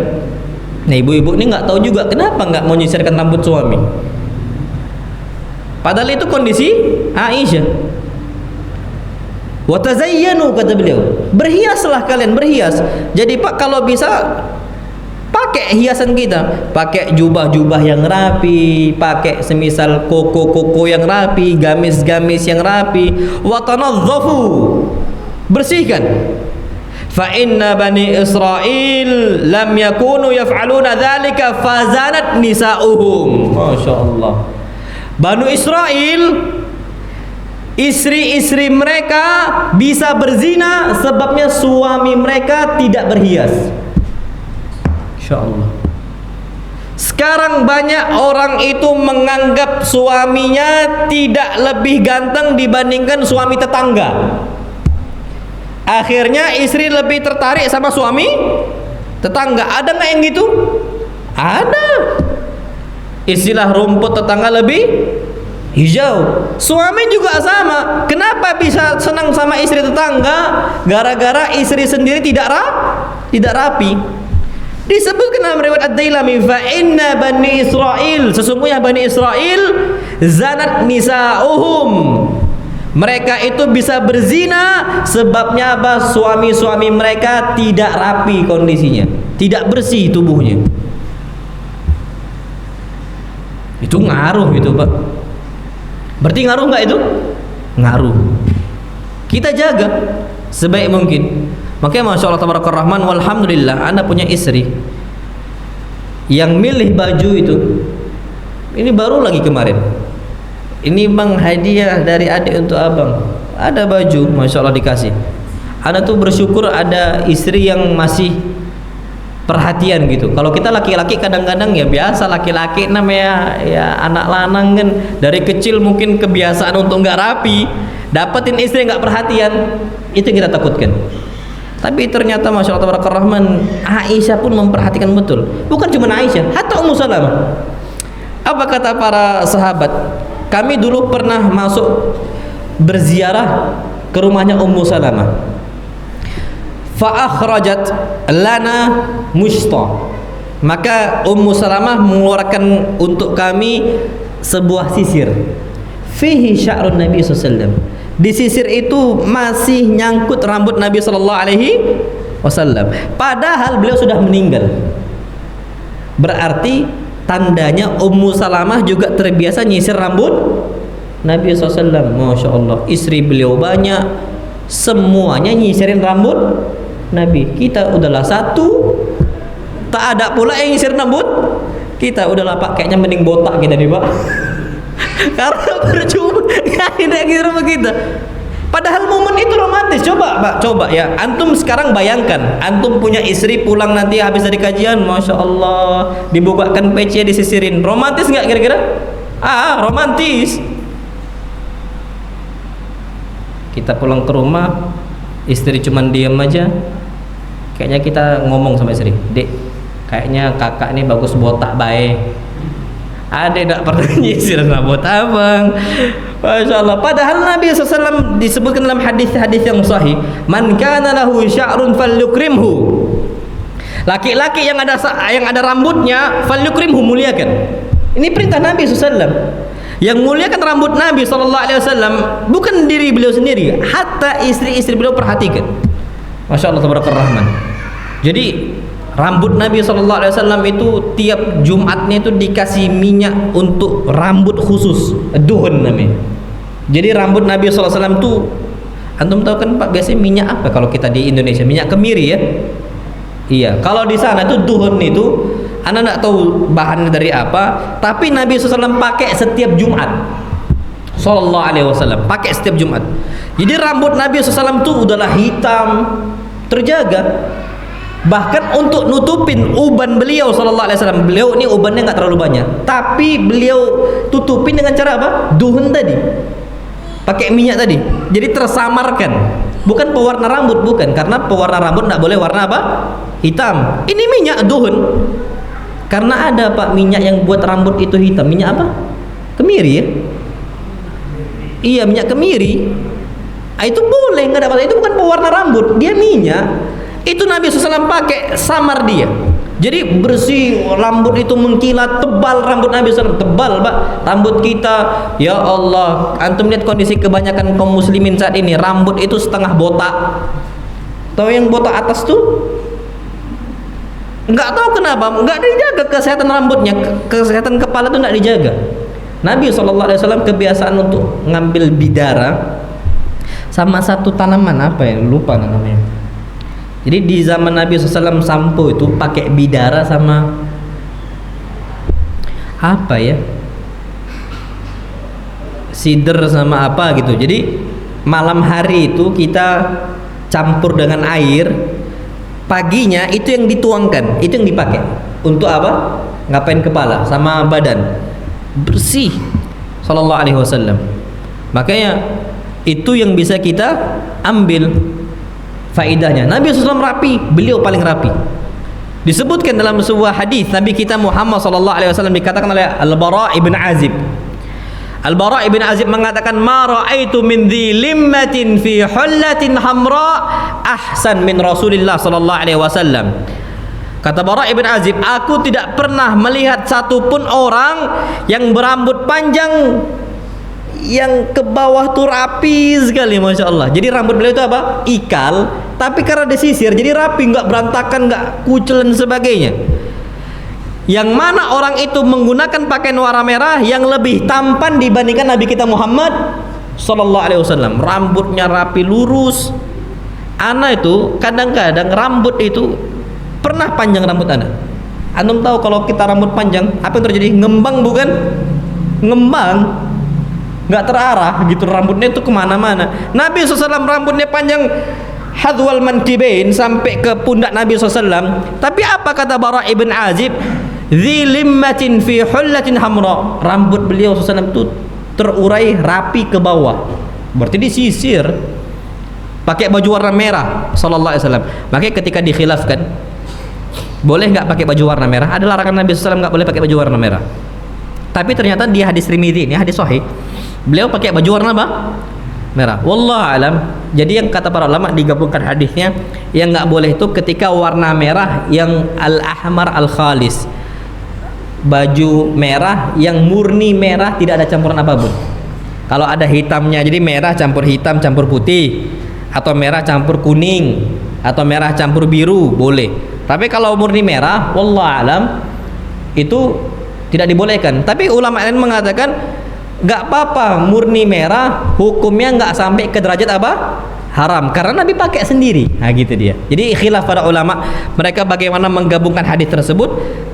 Nah, ibu-ibu ini nggak tahu juga kenapa nggak mau nyisirkan rambut suami. Padahal itu kondisi Aisyah. Wa tazayyanu, kata beliau, berhiaslah kalian, berhias. Jadi Pak, kalau bisa pakai hiasan kita, pakai jubah-jubah yang rapi, pakai semisal koko-koko yang rapi, gamis-gamis yang rapi. Wa tanazzafu, bersihkan. Fa inna bani Israil lam yakunu yaf'aluna dzalika fazanat nisa'uhum. Masyaallah. Banu Israil, istri-istri mereka bisa berzina sebabnya suami mereka tidak berhias. Insyaallah. Sekarang banyak orang itu menganggap suaminya tidak lebih ganteng dibandingkan suami tetangga. Akhirnya istri lebih tertarik sama suami tetangga. Ada nggak yang gitu? Ada. Istilah rumput tetangga lebih hijau. Suami juga sama. Kenapa bisa senang sama istri tetangga? Gara-gara istri sendiri tidak rapi. Disebutkan dalam riwayat Ad-Dailami, fa inna bani Israil, sesungguhnya bani Israil zanat nisa'uhum, mereka itu bisa berzina sebabnya apa? Suami-suami mereka tidak rapi kondisinya, tidak bersih tubuhnya. Itu ngaruh itu Pak. Berarti ngaruh nggak itu? Ngaruh. Kita jaga sebaik mungkin. Makanya Masya Allah Tabarakar Rahman, walhamdulillah Anda punya istri yang milih baju itu. Ini baru lagi kemarin, ini bang hadiah dari adik untuk abang, ada baju Masya Allah dikasih. Anda tuh bersyukur ada istri yang masih perhatian gitu. Kalau kita laki-laki kadang-kadang ya biasa, laki-laki namanya ya anak lanang kan, dari kecil mungkin kebiasaan untuk nggak rapi, dapetin istri nggak perhatian, itu yang kita takutkan. Tapi ternyata Masya Allah Tabarakallah Rahman, Aisyah pun memperhatikan betul. Bukan cuma Aisyah, hatta Ummu Salamah. Apa kata para sahabat? Kami dulu pernah masuk berziarah ke rumahnya Ummu Salamah. Fa akhrajat lana mushta. Maka Ummu Salamah mengeluarkan untuk kami sebuah sisir. Fihi sya'run Nabi sallallahu alaihi wasallam. Di sisir itu masih nyangkut rambut Nabi sallallahu alaihi wasallam. Padahal beliau sudah meninggal. Berarti tandanya Ummu Salamah juga terbiasa nyisir rambut Nabi SAW. Masya Allah, istri beliau banyak, semuanya nyisirin rambut Nabi. Kita udahlah satu, tak ada pula yang nyisir rambut kita. Udahlah Pak, kayaknya mending botak kita nih Pak. Karena percuma nggak gitu rumah kita. Padahal momen itu romantis. Coba Pak, coba ya, antum sekarang bayangkan, antum punya istri pulang nanti habis dari kajian, Masya Allah, dibukakan peci, disisirin. Romantis nggak kira-kira? Romantis. Kita pulang ke rumah, istri cuman diam aja. Kayaknya kita ngomong sama istri, Dek, kayaknya kakak ini bagus botak baik. Ada tidak pernah nyisir rambut abang. Masya Allah. Padahal Nabi SAW disebutkan dalam hadis-hadis yang sahih, man kana lahu sya'run falyukrimhu. Laki-laki yang ada rambutnya, falyukrimhu, muliakan. Ini perintah Nabi SAW. Yang muliakan rambut Nabi SAW bukan diri beliau sendiri, hatta istri-istri beliau perhatikan. Masya Allah Tabarakallah Rahman. Jadi rambut Nabi SAW itu tiap Jumatnya itu dikasih minyak untuk rambut khusus, duhun namanya. Jadi rambut Nabi SAW itu Antum tahu kan Pak, biasanya minyak apa kalau kita di Indonesia? Minyak kemiri ya. Iya, kalau di sana tuh duhun itu, Anda nggak tahu bahannya dari apa, tapi Nabi SAW pakai setiap Jumat. Sallallahu alaihi wasallam pakai setiap Jumat. Jadi rambut Nabi SAW itu udahlah hitam, terjaga. Bahkan untuk nutupin uban beliau Sallallahu alaihi wasallam, beliau ini ubannya nggak terlalu banyak, tapi beliau tutupin dengan cara apa? Duhun tadi, pakai minyak tadi. Jadi tersamarkan. Bukan pewarna rambut, bukan, karena pewarna rambut nggak boleh warna apa? Hitam. Ini minyak duhun. Karena ada Pak minyak yang buat rambut itu hitam. Minyak apa? Kemiri ya? Iya, minyak kemiri. Itu boleh, nggak ada masalah. Itu bukan pewarna rambut, dia minyak. Itu Nabi SAW pakai, samar dia. Jadi bersih, rambut itu mengkilat, tebal rambut Nabi SAW, tebal Pak. Rambut kita, ya Allah, antum lihat kondisi kebanyakan kaum muslimin saat ini, rambut itu setengah botak. Tahu yang botak atas tuh? Nggak tahu kenapa, nggak dijaga kesehatan rambutnya, kesehatan kepala itu nggak dijaga. Nabi SAW kebiasaan untuk ngambil bidara sama satu tanaman, apa ya, lupa namanya. Jadi di zaman Nabi SAW sampo itu pakai bidara sama apa ya, sider sama apa gitu. Jadi malam hari itu kita campur dengan air, paginya itu yang dituangkan, itu yang dipakai. Untuk apa? Ngapain kepala sama badan bersih. Sallallahu alaihi wasallam. Makanya itu yang bisa kita ambil faidahnya. Nabi SAW rapi, beliau paling rapi. Disebutkan dalam sebuah hadis Nabi kita Muhammad sallallahu alaihi wasallam, dikatakan oleh Al-Bara ibn Azib. Al-Bara ibn Azib mengatakan, "Ma ra'aitu min dhi limmatin fi hullatin hamra ahsan min Rasulillah sallallahu alaihi wasallam." Kata Bara ibn Azib, aku tidak pernah melihat satupun orang yang berambut panjang yang ke bawah tuh rapi sekali, masya Allah. Jadi rambut beliau itu apa? Ikal, tapi karena disisir jadi rapi, nggak berantakan, nggak kucel dan sebagainya. Yang mana orang itu menggunakan pakaian warna merah yang lebih tampan dibandingkan Nabi kita Muhammad Sallallahu Alaihi Wasallam. Rambutnya rapi lurus. Ana itu kadang-kadang rambut itu pernah panjang rambut ana. Antum tahu kalau kita rambut panjang apa yang terjadi? Ngembang, bukan? Ngembang, nggak terarah gitu, rambutnya itu kemana-mana. Nabi SAW rambutnya panjang hadwal mankibain, sampai ke pundak Nabi SAW. Tapi apa kata Bara ibn Azib? Dhi limmatin fi hullatin hamra. Rambut beliau SAW itu terurai rapi ke bawah, berarti disisir, pakai baju warna merah Sallallahu Alaihi Wasallam. Makanya ketika dikhilafkan boleh nggak pakai baju warna merah, ada larangan Nabi SAW nggak boleh pakai baju warna merah. Tapi ternyata di hadis Tirmidzi ini, hadis sahih, beliau pakai baju warna apa? Merah. Wallahu alam. Jadi yang kata para ulama digabungkan hadisnya, yang nggak boleh itu ketika warna merah yang al-ahmar al-khalis, baju merah yang murni merah, tidak ada campuran apapun. Kalau ada hitamnya, jadi merah campur hitam campur putih, atau merah campur kuning, atau merah campur biru, boleh. Tapi kalau murni merah, wallahu alam, itu tidak dibolehkan. Tapi ulama lain mengatakan nggak apa-apa murni merah, hukumnya nggak sampai ke derajat apa? Haram, karena Nabi pakai sendiri. Nah gitu dia. Jadi khilaf para ulama mereka bagaimana menggabungkan hadis tersebut.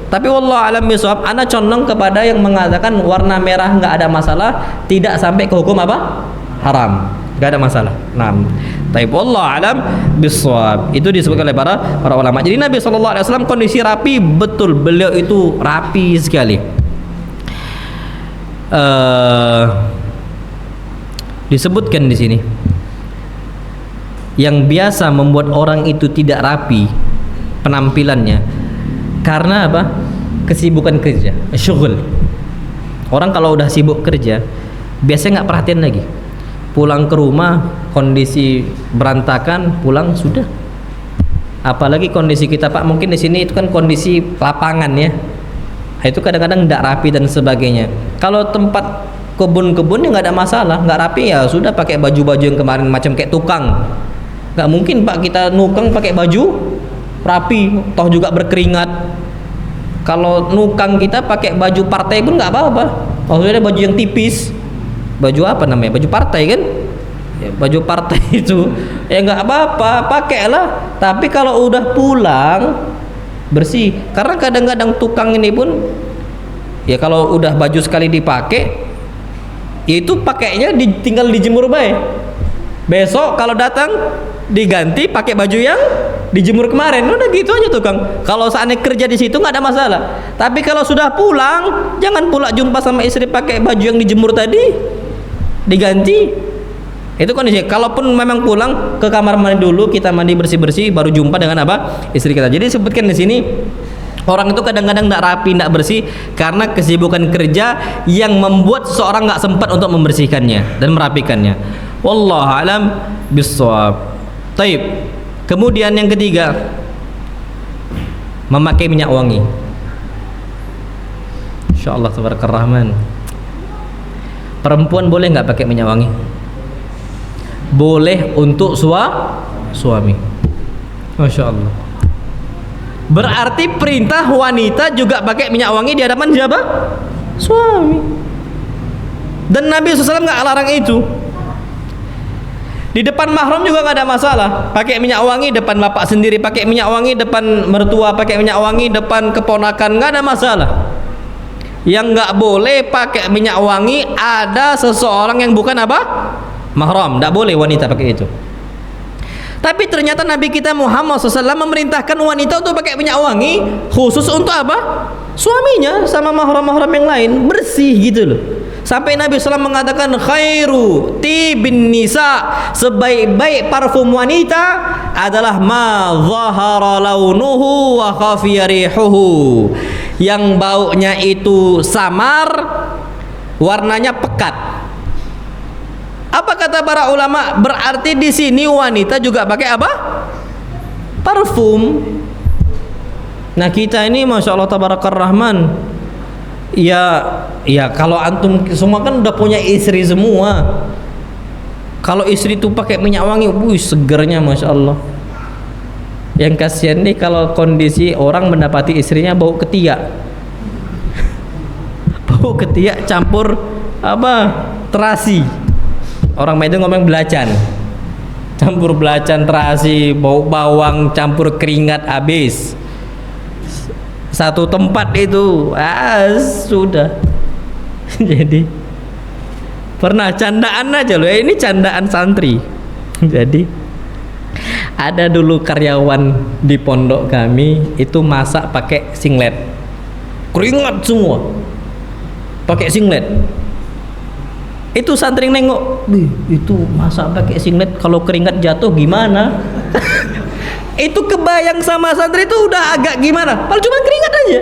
Tapi wallahu alam bisawab, ana condong kepada yang mengatakan warna merah nggak ada masalah, tidak sampai ke hukum apa? Haram, nggak ada masalah. Nah, tapi wallahu alam bisawab. Itu disebutkan oleh para ulama. Jadi Nabi SAW kondisi rapi betul, beliau itu rapi sekali. Disebutkan di sini yang biasa membuat orang itu tidak rapi penampilannya karena apa? Kesibukan kerja, syughul. Orang kalau udah sibuk kerja biasanya nggak perhatian lagi, pulang ke rumah kondisi berantakan, pulang sudah. Apalagi kondisi kita Pak, mungkin di sini itu kan kondisi lapangan ya, itu kadang-kadang tidak rapi dan sebagainya. Kalau tempat kebun-kebun ya nggak ada masalah, nggak rapi ya sudah, pakai baju-baju yang kemarin macam kayak tukang. Nggak mungkin Pak kita nukang pakai baju rapi, toh juga berkeringat. Kalau nukang kita pakai baju partai pun nggak apa-apa, maksudnya baju yang tipis, baju apa namanya, baju partai kan, baju partai itu ya nggak apa-apa, pakailah. Tapi kalau udah pulang bersih. Karena kadang-kadang tukang ini pun ya kalau udah baju sekali dipakai, itu pakainya tinggal dijemur baik. Besok kalau datang diganti pakai baju yang dijemur kemarin, udah gitu aja tukang. Kalau saatnya kerja di situ nggak ada masalah. Tapi kalau sudah pulang, jangan pula jumpa sama istri pakai baju yang dijemur tadi diganti. Itu kondisi. Kalaupun memang pulang ke kamar mandi dulu, kita mandi bersih-bersih, baru jumpa dengan apa? Istri kita. Jadi sebutkan di sini orang itu kadang-kadang tidak rapi, tidak bersih karena kesibukan kerja yang membuat seseorang nggak sempat untuk membersihkannya dan merapikannya. Wallahu alam bissawab. Taib. Kemudian yang ketiga, memakai minyak wangi. Insyaallah tabarakallah rahman. Perempuan boleh nggak pakai minyak wangi? Boleh untuk suami. Masya Allah. Berarti perintah wanita juga pakai minyak wangi di hadapan siapa? Suami. Dan Nabi SAW nggak larang itu. Di depan mahram juga nggak ada masalah. Pakai minyak wangi depan bapak sendiri, pakai minyak wangi depan mertua, pakai minyak wangi depan keponakan, nggak ada masalah. Yang nggak boleh pakai minyak wangi ada seseorang yang bukan apa? Mahram. Nggak boleh wanita pakai itu. Tapi ternyata Nabi kita Muhammad SAW memerintahkan wanita untuk pakai minyak wangi khusus untuk apa? Suaminya sama mahram-mahram yang lain, bersih gitu loh. Sampai Nabi SAW mengatakan khairu tibin nisa, sebaik-baik parfum wanita adalah ma zahara launuhu wa khafiya rihuhu, yang baunya itu samar, warnanya pekat. Apa kata para ulama? Berarti di sini wanita juga pakai apa? Parfum. Nah kita ini masya Allah tabarakar rahman. Ya kalau antum semua kan udah punya istri semua. Kalau istri itu pakai minyak wangi, segernya masya Allah. Yang kasihan nih kalau kondisi orang mendapati istrinya bau ketiak. Bau ketiak campur apa? Terasi. Orang Medan ngomong belacan. Campur belacan, terasi, bau bawang, campur keringat habis. Satu tempat itu sudah. Jadi pernah candaan aja loh, ini candaan santri. Jadi ada dulu karyawan di pondok kami itu masak pakai singlet, keringat semua, pakai singlet. Itu santri nengok, itu masak pakai singlet, kalau keringat jatuh gimana? Itu kebayang sama santri itu udah agak gimana, padahal cuma keringat aja.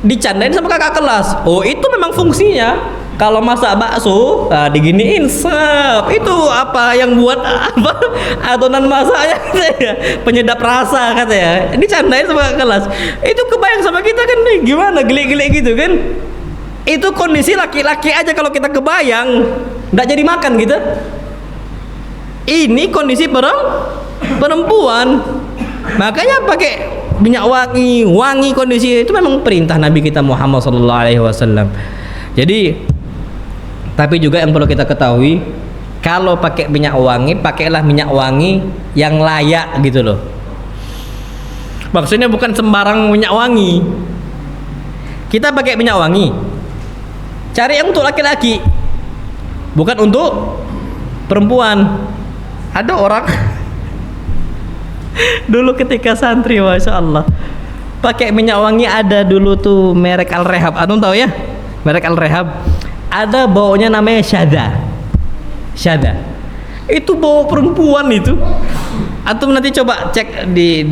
Dicandain sama kakak kelas. Oh itu memang fungsinya. Kalau masak bakso, diginiin sep. Itu apa yang buat apa adonan masaknya katanya, penyedap rasa katanya. Dicandain sama kakak kelas. Itu kebayang sama kita kan nih, gimana gelik-gelik gitu kan. Itu kondisi laki-laki aja kalau kita kebayang nggak jadi makan gitu. Ini kondisi perempuan. Makanya pakai minyak wangi kondisi itu memang perintah Nabi kita Muhammad SAW. Jadi tapi juga yang perlu kita ketahui, kalau pakai minyak wangi, pakailah minyak wangi yang layak gitu loh. Maksudnya bukan sembarang minyak wangi. Kita pakai minyak wangi, cari yang untuk laki-laki, bukan untuk perempuan. Ada orang dulu ketika santri, masya Allah, pakai minyak wangi. Ada dulu tuh merek Al Rehab, antum tahu ya? Merek Al Rehab. Ada baunya namanya syada. Itu bau perempuan itu. Antum nanti coba cek di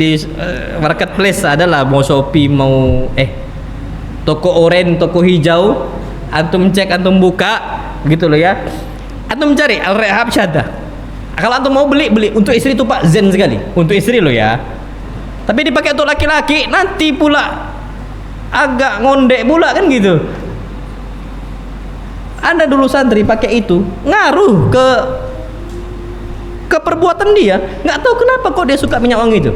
marketplace, adalah mau Shopee, mau toko oranye, toko hijau. Antum cek, antum buka gitu loh ya. Antum cari Al Rehab syada. Kalau antum mau beli untuk istri itu Pak, zen sekali. Untuk istri lo ya. Tapi dipakai untuk laki-laki nanti pula agak ngondek pula kan gitu. Ada dulu santri pakai itu, ngaruh ke perbuatan dia. Nggak tahu kenapa kok dia suka minyak wangi itu.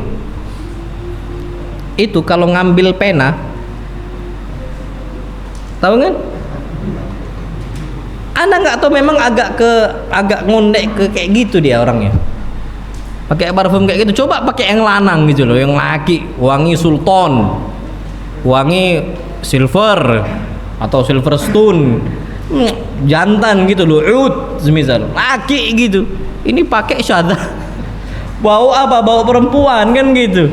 Itu kalau ngambil pena, tahu kan? Ana nggak tahu, memang agak ngondek ke kayak gitu dia orangnya. Pakai parfum kayak gitu, coba pakai yang lanang gitu loh, yang laki, wangi sultan, wangi silver atau silver stone, jantan gitu loh, ud semisal, laki gitu. Ini pakai syadha, bau apa? Bau perempuan kan gitu.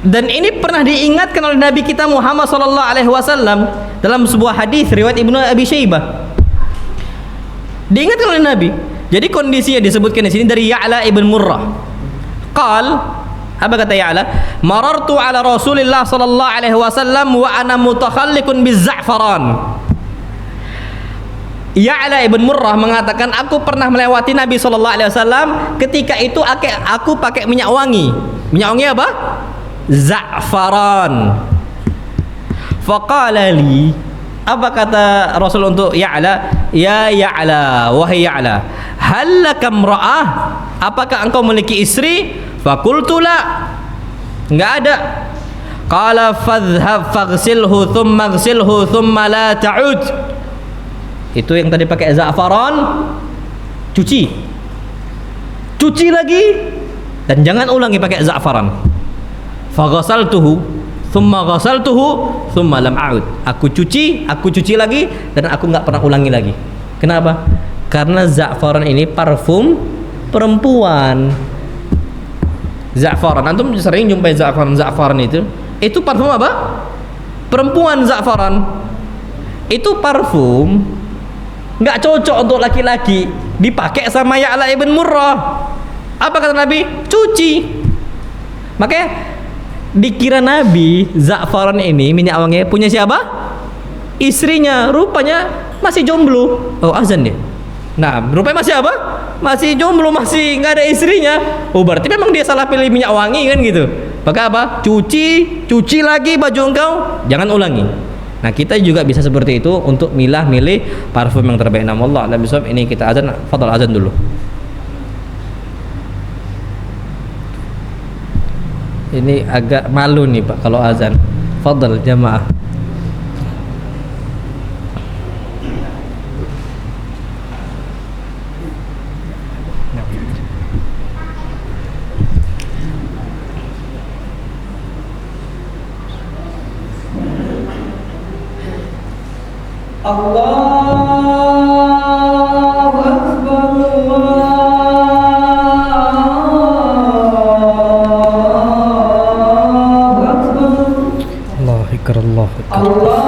Dan ini pernah diingatkan oleh Nabi kita Muhammad sallallahu alaihi wasallam dalam sebuah hadis riwayat Ibnu Abi Syaibah. Diingatkan oleh Nabi. Jadi kondisinya disebutkan di sini dari Ya'la ibn Murrah. Qal, apa kata Ya'la? Marartu ala Rasulillah sallallahu alaihi wasallam wa ana mutakhalliqun bizza'faran. Ya'la ibn Murrah mengatakan, aku pernah melewati Nabi sallallahu alaihi wasallam ketika itu aku pakai minyak wangi. Minyak wangi apa? Za'faran. Faqala li, apa kata Rasul untuk Ya'la? Ya Ya'la, wahai Ya'la, hal laka imra'ah? Apakah engkau memiliki istri? Faqultu la, enggak ada. Qala fadhhab faghsilhu thumma ighsilhu thumma la ta'ud. Itu yang tadi pakai za'faran, cuci lagi, dan jangan ulangi pakai za'faran. Faghasaltuhu thumma ghasaltuhu thumma lam a'ud. Aku cuci lagi, dan aku nggak pernah ulangi lagi. Kenapa? Karena za'faran ini parfum perempuan. Za'faran, antum sering jumpai za'faran itu parfum apa? Perempuan. Za'faran itu parfum nggak cocok untuk laki-laki, dipakai sama Ya'la ibn Murrah. Apa kata Nabi? Cuci. Makanya dikira Nabi za'faran ini, minyak wangi, punya siapa? Istrinya. Rupanya masih jomblo. Oh, azan dia. Nah, rupanya masih apa? Masih jomblo, masih nggak ada istrinya. Oh, berarti memang dia salah pilih minyak wangi kan gitu. Maka apa? Cuci lagi baju engkau, jangan ulangi. Nah, kita juga bisa seperti itu untuk milih parfum yang terbaik. Nama Allah. Ini kita azan. Fadal, azan dulu. Ini agak malu nih Pak kalau azan. Fadal jamaah. Allahu Akbar, Allahu Akbar, Allahu Akbar.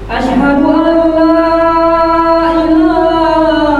Asyhadu an la ilaha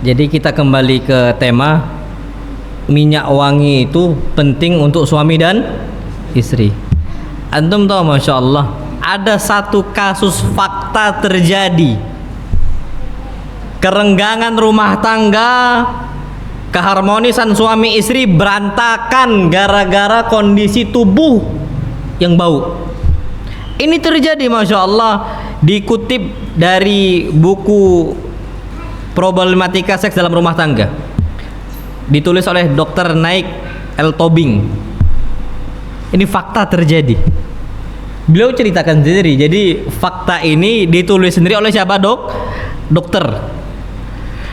Jadi kita kembali ke tema minyak wangi itu penting untuk suami dan istri. Antum tahu, Masya Allah, ada satu kasus fakta terjadi, kerenggangan rumah tangga, keharmonisan suami istri berantakan gara-gara kondisi tubuh yang bau. Ini terjadi, Masya Allah, dikutip dari buku Problematika Seks dalam Rumah Tangga, ditulis oleh Dr. Naik L. Tobing. Ini fakta terjadi. Beliau ceritakan sendiri. Jadi fakta ini ditulis sendiri oleh siapa, dokter.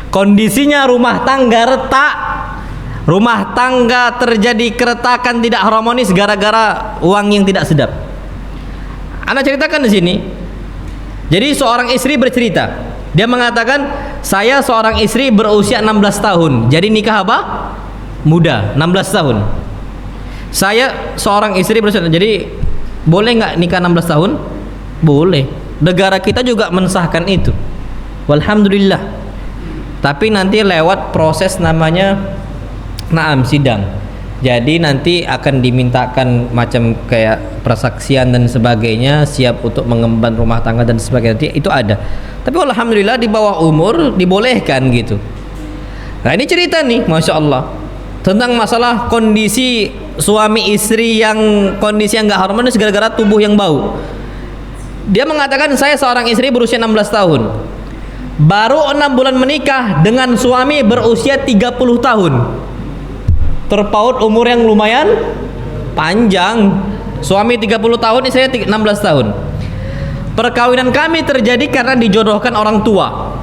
Kondisinya rumah tangga retak, rumah tangga terjadi keretakan, tidak harmonis gara-gara wangi yang tidak sedap. Anda ceritakan di sini. Jadi seorang istri bercerita, dia mengatakan, saya seorang istri berusia 16 tahun. Jadi nikah apa? Muda, 16 tahun. Saya seorang istri berusia, jadi boleh nggak nikah 16 tahun? Boleh. Negara kita juga mensahkan itu. Walhamdulillah. Tapi nanti lewat proses namanya sidang. Jadi nanti akan dimintakan macam kayak persaksian dan sebagainya, siap untuk mengemban rumah tangga dan sebagainya. Itu ada. Tapi alhamdulillah di bawah umur dibolehkan gitu. Nah ini cerita nih, Masya Allah, tentang masalah kondisi suami istri yang kondisi yang nggak harmonis gara-gara tubuh yang bau. Dia mengatakan, saya seorang istri berusia 16 tahun, baru 6 bulan menikah dengan suami berusia 30 tahun. Terpaut umur yang lumayan panjang. Suami 30 tahun, istri 16 tahun. Perkawinan kami terjadi karena dijodohkan orang tua.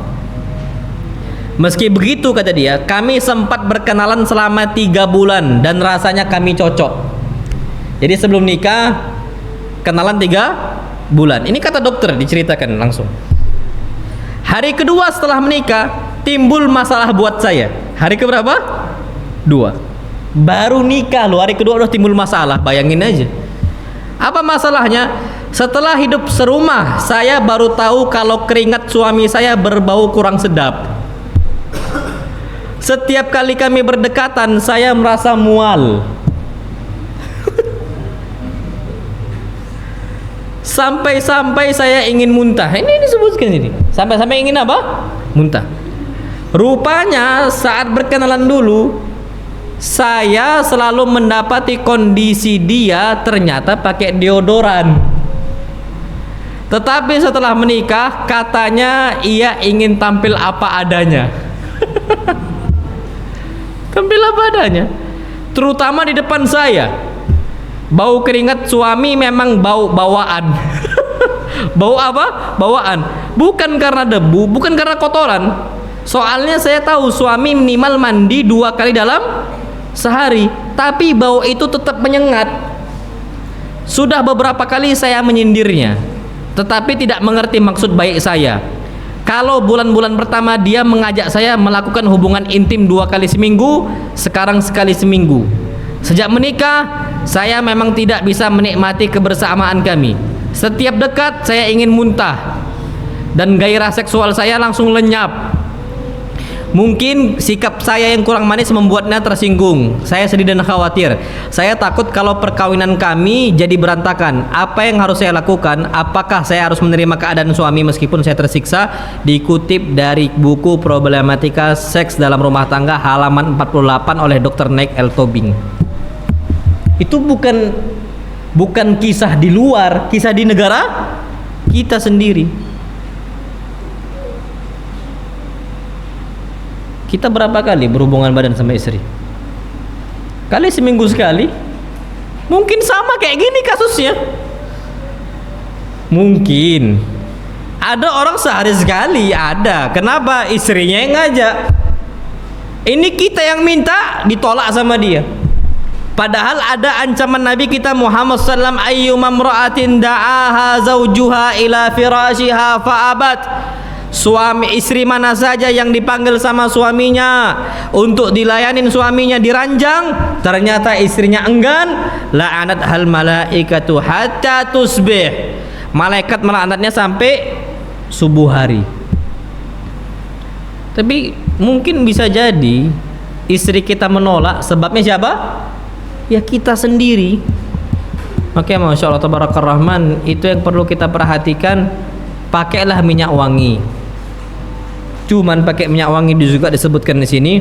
Meski begitu, kata dia, kami sempat berkenalan selama 3 bulan dan rasanya kami cocok. Jadi sebelum nikah kenalan 3 bulan. Ini kata dokter, diceritakan langsung. Hari kedua setelah menikah timbul masalah buat saya. Hari keberapa? 2. Baru nikah loh, hari kedua udah timbul masalah. Bayangin aja. Apa masalahnya? Setelah hidup serumah, saya baru tahu kalau keringat suami saya berbau kurang sedap. Setiap kali kami berdekatan, saya merasa mual. Sampai-sampai saya ingin muntah. Ini disebutkan ini. Sampai-sampai ingin apa? Muntah. Rupanya saat berkenalan dulu, saya selalu mendapati kondisi dia ternyata pakai deodoran. Tetapi setelah menikah, katanya ia ingin tampil apa adanya. Tampil apa adanya, terutama di depan saya. Bau keringat suami memang bau bawaan. Bau apa? Bawaan. Bukan karena debu, bukan karena kotoran. Soalnya saya tahu suami minimal mandi 2 kali dalam sehari, tapi bau itu tetap menyengat. Sudah beberapa kali saya menyindirnya, tetapi tidak mengerti maksud baik saya. Kalau bulan-bulan pertama dia mengajak saya melakukan hubungan intim 2 kali seminggu, sekarang sekali seminggu. Sejak menikah, saya memang tidak bisa menikmati kebersamaan kami. Setiap dekat saya ingin muntah dan gairah seksual saya langsung lenyap. Mungkin sikap saya yang kurang manis membuatnya tersinggung. Saya sedih dan khawatir. Saya takut kalau perkawinan kami jadi berantakan. Apa yang harus saya lakukan? Apakah saya harus menerima keadaan suami meskipun saya tersiksa? Dikutip dari buku Problematika Seks dalam Rumah Tangga halaman 48 oleh Dr. Naik L. Tobing. Itu bukan kisah di luar, kisah di negara kita sendiri. Kita berapa kali berhubungan badan sama istri? Kali seminggu sekali. Mungkin sama kayak gini kasusnya. Mungkin ada orang sehari sekali, ada. Kenapa? Istrinya yang ngajak. Ini kita yang minta, ditolak sama dia. Padahal ada ancaman Nabi kita Muhammad sallam, ayyumam ra'atin da'aha zawjuha ila firashiha fa'abat. Suami istri mana saja yang dipanggil sama suaminya untuk dilayanin suaminya di ranjang, ternyata istrinya enggan, la'anat hal malaikatu hatta tusbih. Malaikat melaknatnya sampai subuh hari. Tapi mungkin bisa jadi istri kita menolak, sebabnya siapa? Ya kita sendiri. Oke, Masya Allah Tabarakar Rahman, itu yang perlu kita perhatikan. Pakailah minyak wangi. Cuman pakai minyak wangi juga disebutkan di sini.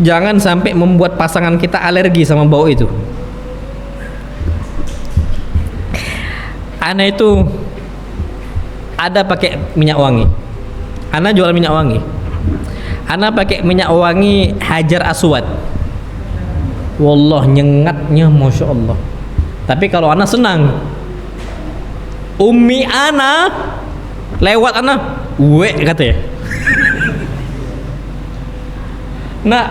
Jangan sampai membuat pasangan kita alergi sama bau itu. Ana itu ada pakai minyak wangi. Ana jual minyak wangi. Ana pakai minyak wangi Hajar Aswad. Wallah nyengatnya Masya Allah. Tapi kalau Ana senang. Umi Ana lewat Ana, katanya. Nak,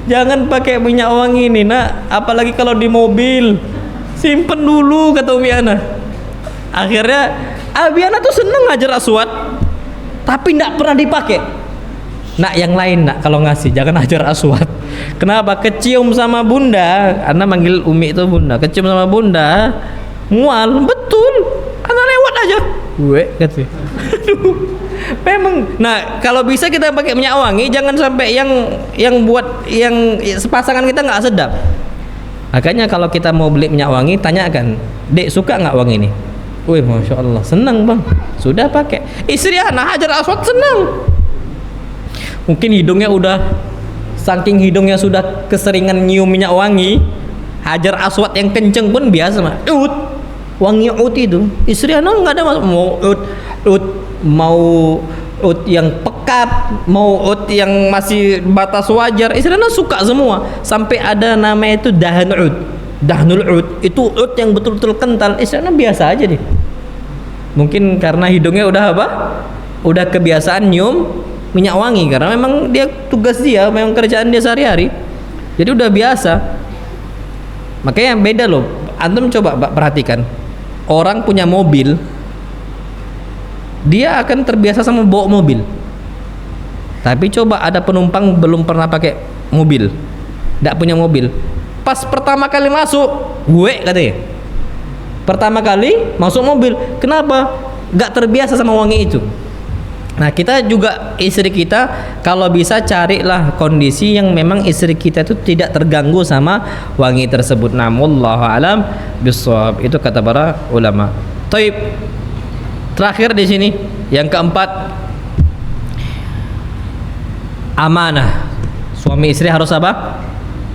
jangan pakai minyak wangi ini, nak. Apalagi kalau di mobil. Simpen dulu, kata Umi Ana. Akhirnya Abi Ana tuh seneng Hajar Aswad, tapi tidak pernah dipakai. Nak, yang lain nak, kalau ngasih jangan Hajar Aswad. Kenapa? Kecium sama bunda. Ana manggil Umi itu bunda. Kecium sama bunda, mual. Betul, Ana lewat aja. Katanya. Memang. Nah, kalau bisa kita pakai minyak wangi, jangan sampai yang buat yang sepasangan kita nggak sedap. Makanya kalau kita mau beli minyak wangi, tanyakan, Dek, suka nggak wangi ini? Wih, Masya Allah, senang bang. Sudah pakai. Istri Ana Hajar Aswad senang. Mungkin hidungnya udah, saking hidungnya sudah keseringan nyium minyak wangi, Hajar Aswad yang kenceng pun biasa mah. Wangi ud itu. Istri Ana nggak ada mau mau ud yang pekat, mau ud yang masih batas wajar. Istri Ana suka semua. Sampai ada namanya itu dahan ud. Dahnul ud itu ud yang betul-betul kental. Istri Ana biasa aja deh. Mungkin karena hidungnya udah apa? Udah kebiasaan nyium minyak wangi, karena memang dia tugas dia, memang kerjaan dia sehari-hari. Jadi udah biasa. Makanya beda loh. Antum coba perhatikan. Orang punya mobil, dia akan terbiasa sama bawa mobil. Tapi coba ada penumpang belum pernah pakai mobil, tidak punya mobil. Pas pertama kali masuk, katanya. Pertama kali masuk mobil, kenapa? Gak terbiasa sama wangi itu. Nah, kita juga istri kita kalau bisa carilah kondisi yang memang istri kita itu tidak terganggu sama wangi tersebut. Wallahu alam bissawab. Itu kata para ulama. Taib. Terakhir di sini, yang keempat, amanah. Suami istri harus apa?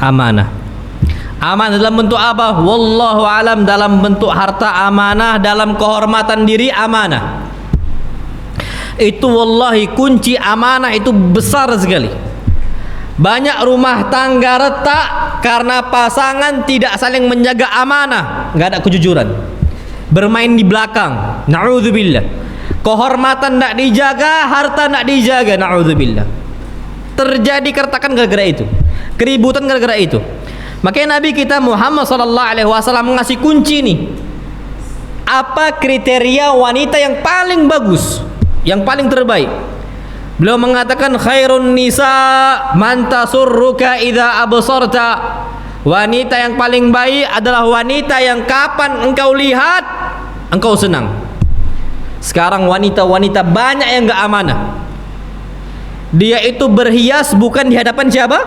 Amanah. Amanah dalam bentuk apa? Wallahu alam, dalam bentuk harta amanah, dalam kehormatan diri amanah. Itu wallahi kunci amanah itu besar sekali. Banyak rumah tangga retak karena pasangan tidak saling menjaga amanah, nggak ada kejujuran, bermain di belakang. Na'udzubillah. Kehormatan tidak dijaga, harta tidak dijaga. Na'udzubillah. Terjadi keretakan gara-gara itu, keributan gara-gara itu. Makanya Nabi kita Muhammad SAW mengasih kunci nih. Apa kriteria wanita yang paling bagus, yang paling terbaik? Beliau mengatakan khairun nisa man tasurruka idza absarta. Wanita yang paling baik adalah wanita yang kapan engkau lihat engkau senang. Sekarang wanita-wanita banyak yang enggak amanah. Dia itu berhias bukan di hadapan siapa?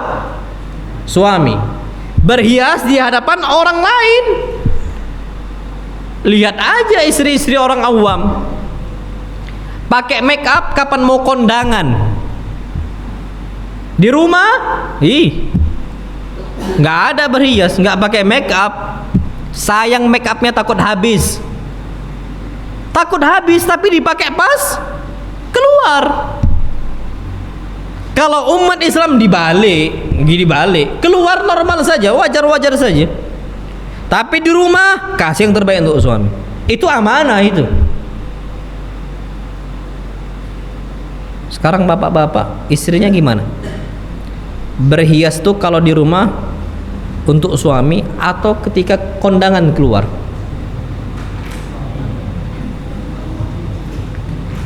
Suami. Berhias di hadapan orang lain. Lihat aja istri-istri orang awam. Pakai make up kapan mau kondangan. Di rumah, nggak ada berhias, nggak pakai make up. Sayang make upnya takut habis. Takut habis tapi dipakai pas keluar. Kalau umat Islam dibalik, keluar normal saja, wajar-wajar saja. Tapi di rumah kasih yang terbaik untuk suami. Itu amanah itu. Sekarang bapak-bapak, istrinya gimana? Berhias tuh kalau di rumah untuk suami atau ketika kondangan keluar?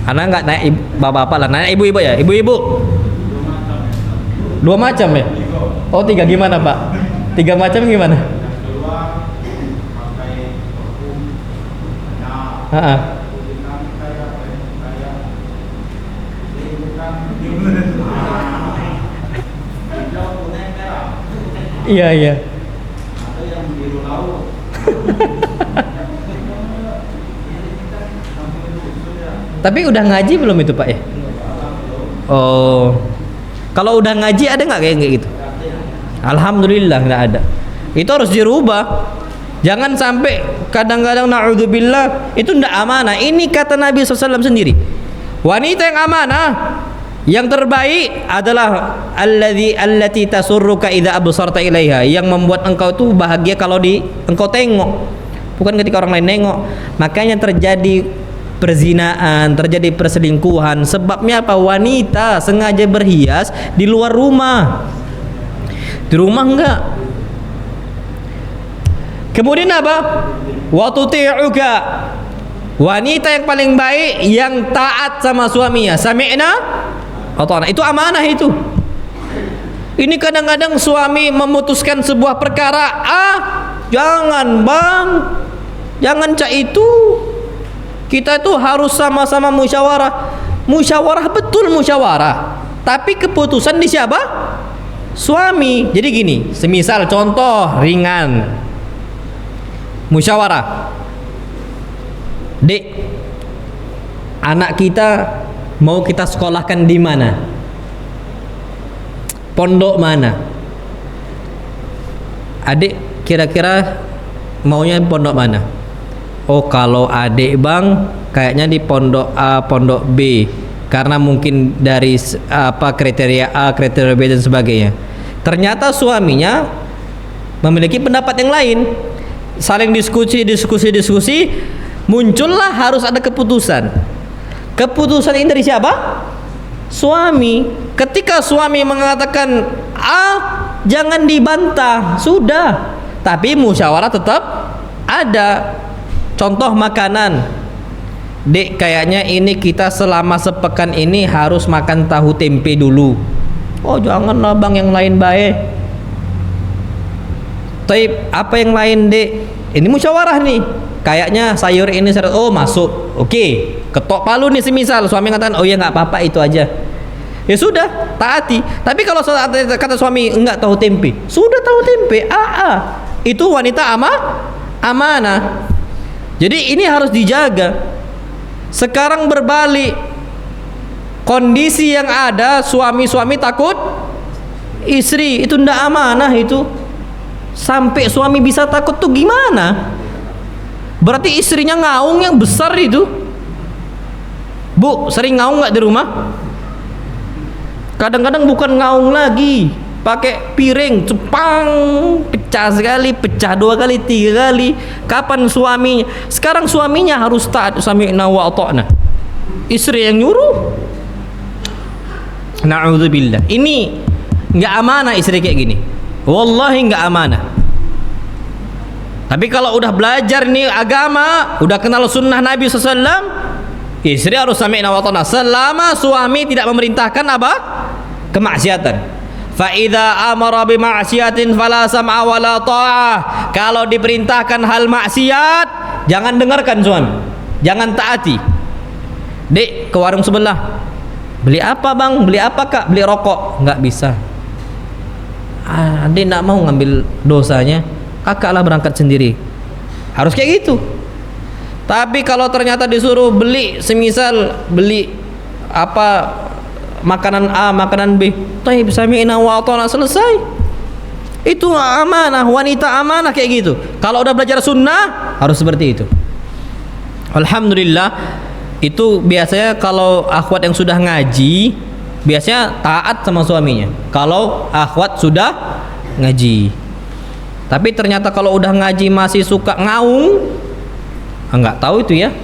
Anak nggak naik bapak-bapak lah, nanya ibu-ibu ya, ibu-ibu. Dua macam ya? Oh, tiga gimana Pak? Tiga macam gimana? Iya, iya. Ada yang biru laut. Tapi udah ngaji belum itu Pak ya? Oh, kalau udah ngaji ada nggak kayak gitu? Alhamdulillah nggak ada. Itu harus dirubah. Jangan sampai kadang-kadang na'udzubillah itu ndak amanah. Ini kata Nabi SAW sendiri. Wanita yang amanah, yang terbaik adalah allati tasurruka idza absarta ilaiha, yang membuat engkau tuh bahagia kalau engkau tengok, bukan ketika orang lain nengok. Makanya terjadi perzinaan, terjadi perselingkuhan. Sebabnya apa? Wanita sengaja berhias di luar rumah. Di rumah enggak. Kemudian apa? Wa tuti'uka. Wanita yang paling baik yang taat sama suaminya. Sami'na atau itu amanah itu. Ini kadang-kadang suami memutuskan sebuah perkara, jangan bang, jangan cak itu. Kita tuh harus sama-sama musyawarah. Musyawarah betul musyawarah. Tapi keputusan di siapa? Suami. Jadi gini, semisal contoh ringan. Musyawarah. Dek, anak kita mau kita sekolahkan di mana? Pondok mana? Adik kira-kira maunya pondok mana? Oh, kalau adik bang kayaknya di pondok A, pondok B, karena mungkin dari kriteria A, kriteria B dan sebagainya. Ternyata suaminya memiliki pendapat yang lain. Saling diskusi, muncullah harus ada keputusan. Keputusan ini dari siapa? Suami. Ketika suami mengatakan jangan dibantah, sudah. Tapi musyawarah tetap ada. Contoh makanan, Dek, kayaknya ini kita selama sepekan ini harus makan tahu tempe dulu. Oh, janganlah bang, yang lain baik. Tapi apa yang lain, Dek? Ini musyawarah nih. Kayaknya sayur ini oh masuk. Oke, ketok palu nih semisal suami mengatakan, "Oh ya nggak apa-apa, itu aja." Ya sudah, taati. Tapi kalau kata suami enggak tahu tempe, sudah tahu tempe. Itu wanita amanah. Jadi ini harus dijaga. Sekarang berbalik. Kondisi yang ada, suami-suami takut istri, itu ndak amanah itu. Sampai suami bisa takut tuh gimana? Berarti istrinya ngaung yang besar itu. Bu, sering ngaung nggak di rumah? Kadang-kadang bukan ngaung lagi, pakai piring cepang, pecah sekali, pecah 2 kali, 3 kali. Kapan suaminya? Sekarang suaminya harus taat, sami'na wa ata'na. Istri yang nyuruh. Na'udzubillah. Ini nggak amanah istri kayak gini. Wallahi nggak amanah. Tapi kalau udah belajar nih agama, udah kenal sunnah Nabi SAW, istri harus sami'na wa ata'na selama suami tidak memerintahkan apa? Kemaksiatan. Fa idza amara bi ma'siyatin fala sam'a wala ta'ah. Kalau diperintahkan hal maksiat, jangan dengarkan suami. Jangan taati. Dek, ke warung sebelah. Beli apa bang? Beli apa kak? Beli rokok. Nggak bisa. Adik nggak mau ngambil dosanya, kakaklah berangkat sendiri. Harus kayak gitu. Tapi kalau ternyata disuruh beli, semisal beli apa, makanan A, makanan B, taib sami'na wa ata'na, selesai. Itu amanah, wanita amanah kayak gitu. Kalau udah belajar sunnah harus seperti itu. Alhamdulillah. Itu biasanya kalau akhwat yang sudah ngaji, biasanya taat sama suaminya. Kalau akhwat sudah ngaji. Tapi ternyata kalau udah ngaji masih suka ngaung, nggak tahu itu ya.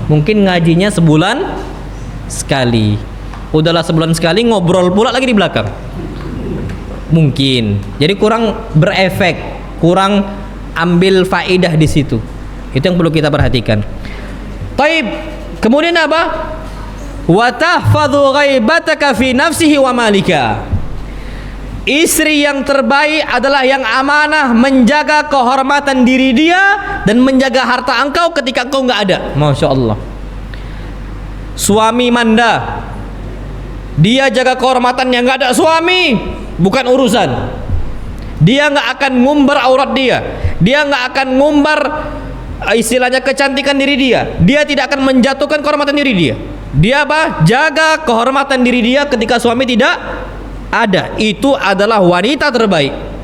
Mungkin ngajinya sebulan sekali. Udahlah sebulan sekali ngobrol pula lagi di belakang. Mungkin. Jadi kurang berefek, kurang ambil faedah di situ. Itu yang perlu kita perhatikan. Taib. Kemudian apa? Wa tahfadhu ghaibataka fi nafsihi wa malika. Istri yang terbaik adalah yang amanah, menjaga kehormatan diri dia dan menjaga harta engkau ketika engkau nggak ada. Masya Allah. Suami manda, dia jaga kehormatan yang nggak ada suami, bukan urusan. Dia nggak akan ngumbar aurat dia. Dia nggak akan ngumbar istilahnya kecantikan diri dia. Dia tidak akan menjatuhkan kehormatan diri dia. Dia apa? Jaga kehormatan diri dia ketika suami tidak ada. Itu adalah wanita terbaik.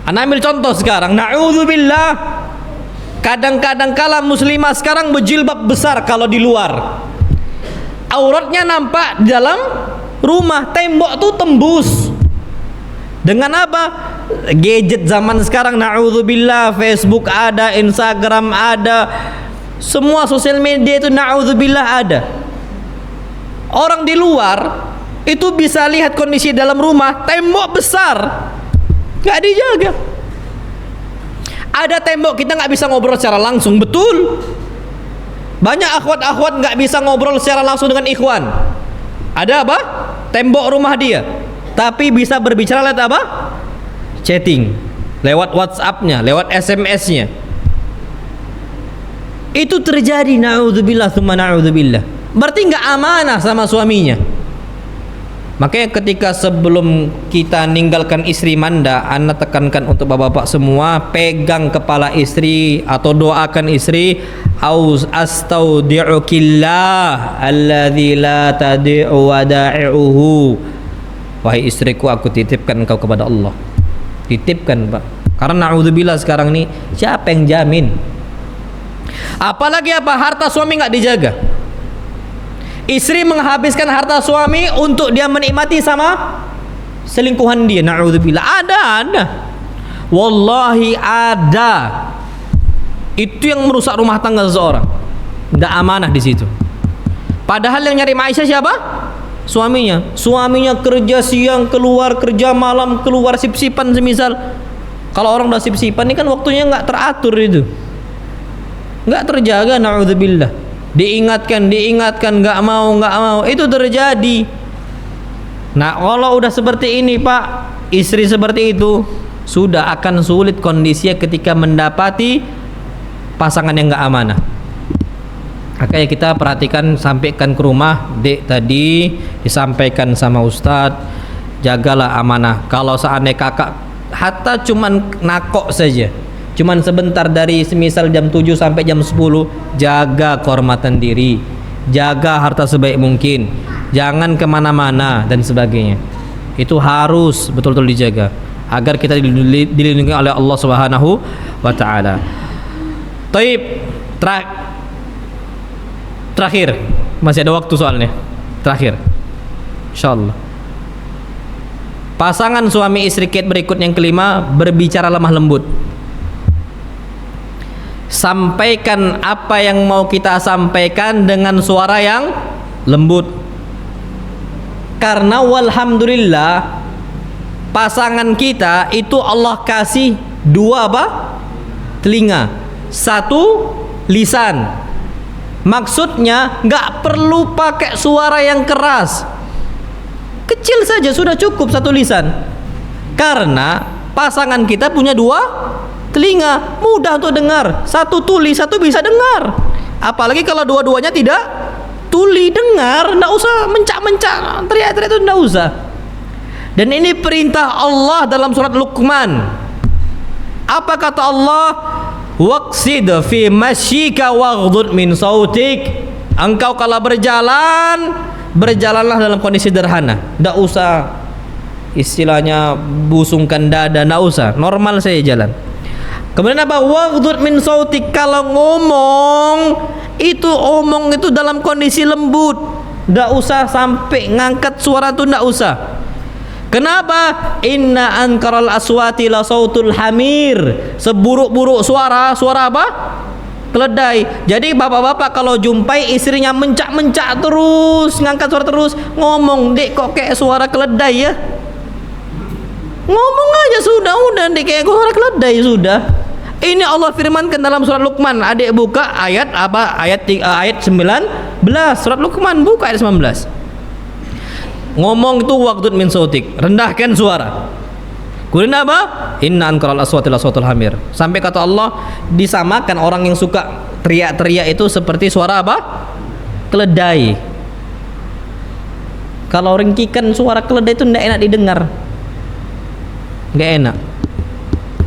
Anda ambil contoh sekarang, na'udzubillah, kadang-kadang kala muslimah sekarang berjilbab besar kalau di luar, auratnya nampak di dalam rumah, tembok tuh tembus. Dengan apa? Gadget zaman sekarang, na'udzubillah, Facebook ada, Instagram ada, semua sosial media itu na'udzubillah ada. Orang di luar itu bisa lihat kondisi dalam rumah, tembok besar nggak dijaga. Ada tembok kita nggak bisa ngobrol secara langsung, betul. Banyak akhwat-akhwat nggak bisa ngobrol secara langsung dengan ikhwan. Ada apa? Tembok rumah dia, tapi bisa berbicara lewat apa? Chatting, lewat WhatsApp-nya, lewat SMS-nya. Itu terjadi, na'udzubillah tsumma na'udzubillah. Berarti nggak amanah sama suaminya. Makanya ketika sebelum kita ninggalkan istri manda, Anda tekankan untuk bapak-bapak semua, pegang kepala istri atau doakan istri, astaudi'ukillah alladzi la tadi'u wada'i'uhu. Wahai istriku, aku titipkan engkau kepada Allah. Titipkan, Pak. Karena na'udzubillah sekarang ini siapa yang jamin? Apalagi apa? Harta suami nggak dijaga. Istri menghabiskan harta suami untuk dia menikmati sama selingkuhan dia. Na'udzubillah. Ada. Wallahi ada. Itu yang merusak rumah tangga seseorang. Tidak amanah di situ. Padahal yang nyari maisha siapa? Suaminya. Suaminya kerja siang, keluar kerja malam, keluar sip-sipan semisal. Kalau orang udah sip-sipan ini kan waktunya nggak teratur itu. Nggak terjaga, na'udzubillah. Diingatkan, nggak mau, itu terjadi. Nah, kalau udah seperti ini, Pak, istri seperti itu, sudah akan sulit kondisinya ketika mendapati pasangan yang nggak amanah. Makanya kita perhatikan, sampaikan ke rumah, Dek, tadi disampaikan sama Ustadz, jagalah amanah. Kalau seandainya kakak hatta cuman nakok saja, cuman sebentar dari semisal jam 7 sampai jam 10, jaga kehormatan diri, jaga harta sebaik mungkin, jangan kemana-mana dan sebagainya. Itu harus betul-betul dijaga agar kita dilindungi oleh Allah Subhanahu wa ta'ala. Taib, terakhir, masih ada waktu soalnya. Terakhir, insyaallah, pasangan suami istri berikut yang kelima, berbicara lemah lembut. Sampaikan apa yang mau kita sampaikan dengan suara yang lembut. Karena walhamdulillah pasangan kita itu Allah kasih dua apa? Telinga, satu lisan. Maksudnya nggak perlu pakai suara yang keras, kecil saja sudah cukup satu lisan. Karena pasangan kita punya dua telinga, mudah untuk dengar. Satu tuli, satu bisa dengar. Apalagi kalau dua-duanya tidak tuli, dengar, nggak usah mencak-mencak, teriak-teriak itu nggak usah. Dan ini perintah Allah dalam surat Luqman. Apa kata Allah? Waqsid fi masyika waghdud min sautik. Engkau kalau berjalan, berjalanlah dalam kondisi sederhana. Nggak usah istilahnya busungkan dada, nggak usah. Normal saya jalan. Kemudian apa? Waghdud min sautik. Kalau ngomong itu dalam kondisi lembut, nggak usah sampai ngangkat suara tuh, nggak usah. Kenapa? Inna ankaral aswati la sautul hamir. Seburuk-buruk suara apa? Keledai. Jadi bapak-bapak kalau jumpai istrinya mencak-mencak terus, ngangkat suara terus, ngomong, Dek, kok kayak suara keledai ya? Ngomong aja sudah, Dek, kayak suara keledai sudah. Ini Allah firmankan dalam surat Luqman. Adik buka ayat apa? Ayat 19. Surat Luqman, buka ayat 19. Ngomong itu waqdud min sautik, rendahkan suara. Kemudian apa? Inna ankaral aswati la sautul hamir. Sampai kata Allah, disamakan orang yang suka teriak-teriak itu seperti suara apa? Keledai. Kalau ringkikan suara keledai itu tidak enak didengar. nggak enak.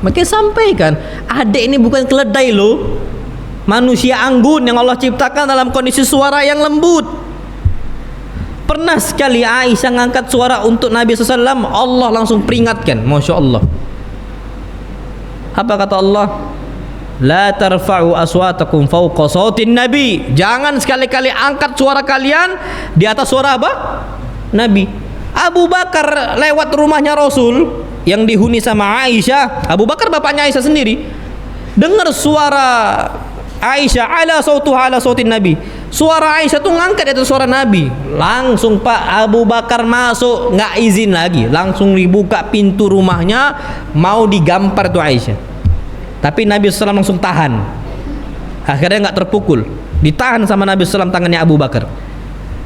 Makanya sampaikan, adik ini bukan keledai loh, manusia anggun yang Allah ciptakan dalam kondisi suara yang lembut. Pernah sekali Aisyah ngangkat suara untuk Nabi SAW, Allah langsung peringatkan. Masya Allah. Apa kata Allah? La tarfa'u aswatakum fawqa sautin Nabi. Jangan sekali-kali angkat suara kalian di atas suara apa? Nabi. Abu Bakar lewat rumahnya Rasul yang dihuni sama Aisyah. Abu Bakar bapaknya Aisyah sendiri. Dengar suara Aisyah ala sautuha ala sautin Nabi. Suara Aisyah tuh ngangkat di atas suara Nabi. Langsung Pak Abu Bakar masuk, nggak izin lagi. Langsung dibuka pintu rumahnya, mau digampar tuh Aisyah. Tapi Nabi SAW langsung tahan. Akhirnya nggak terpukul, ditahan sama Nabi SAW tangannya Abu Bakar.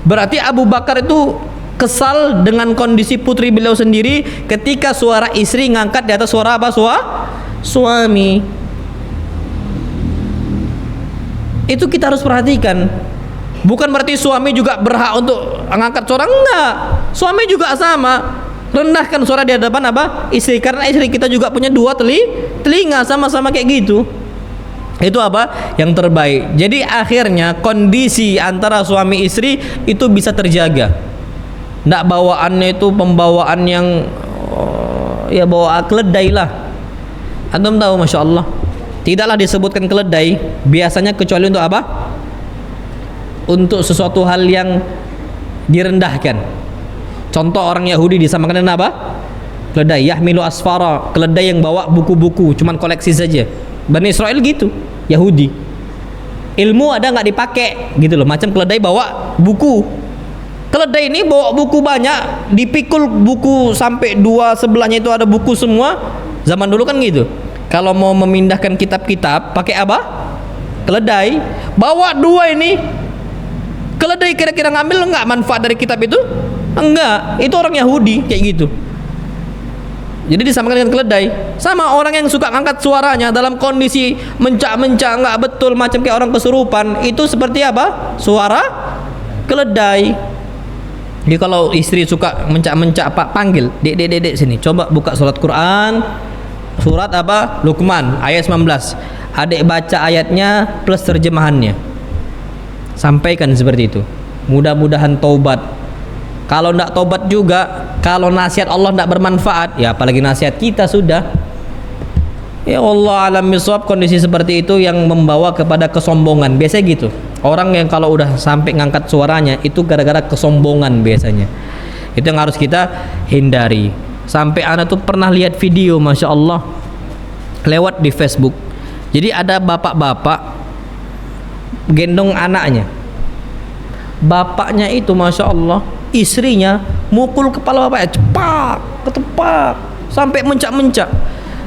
Berarti Abu Bakar itu kesal dengan kondisi putri beliau sendiri ketika suara istri ngangkat di atas suara apa? Suami. Itu kita harus perhatikan. Bukan berarti suami juga berhak untuk mengangkat suara, enggak. Suami juga sama. Rendahkan suara di hadapan apa? Istri, karena istri kita juga punya dua telinga, sama-sama kayak gitu. Itu apa? Yang terbaik. Jadi akhirnya kondisi antara suami istri itu bisa terjaga. Nggak bawaannya itu pembawaan yang ya bawa keledai lah. Antum tahu, Masya Allah, tidaklah disebutkan keledai biasanya kecuali untuk apa? Untuk sesuatu hal yang direndahkan. Contoh, orang Yahudi disamakan dengan apa? Keledai. Yahmilu asfara, keledai yang bawa buku-buku, cuman koleksi saja. Bani Israel gitu, Yahudi. Ilmu ada nggak dipakai gitu loh, macam keledai bawa buku. Keledai ini bawa buku banyak, dipikul buku sampai dua sebelahnya itu ada buku semua. Zaman dulu kan gitu. Kalau mau memindahkan kitab-kitab pakai apa? Keledai. Bawa dua ini. Keledai kira-kira ngambil nggak manfaat dari kitab itu? Enggak, itu orang Yahudi kayak gitu. Jadi disamakan dengan keledai. Sama orang yang suka ngangkat suaranya dalam kondisi mencak-mencak nggak betul, macam kayak orang kesurupan, itu seperti apa? Suara keledai. Jadi kalau istri suka mencak-mencak, Pak, panggil, Dek sini, coba buka surat Quran, surat apa? Luqman ayat 19. Adik baca ayatnya plus terjemahannya. Sampaikan seperti itu. Mudah-mudahan taubat. Kalau tidak tobat juga, kalau nasihat Allah tidak bermanfaat, ya apalagi nasihat kita sudah. Ya Allah alam bisawab, kondisi seperti itu yang membawa kepada kesombongan. Biasanya gitu. Orang yang kalau udah sampai ngangkat suaranya itu gara-gara kesombongan biasanya. Itu yang harus kita hindari. Sampai anak tuh pernah lihat video, Masya Allah, lewat di Facebook. Jadi ada bapak-bapak gendong anaknya. Bapaknya itu Masya Allah, istrinya mukul kepala bapaknya, cepak, ketepak, sampai mencak-mencak.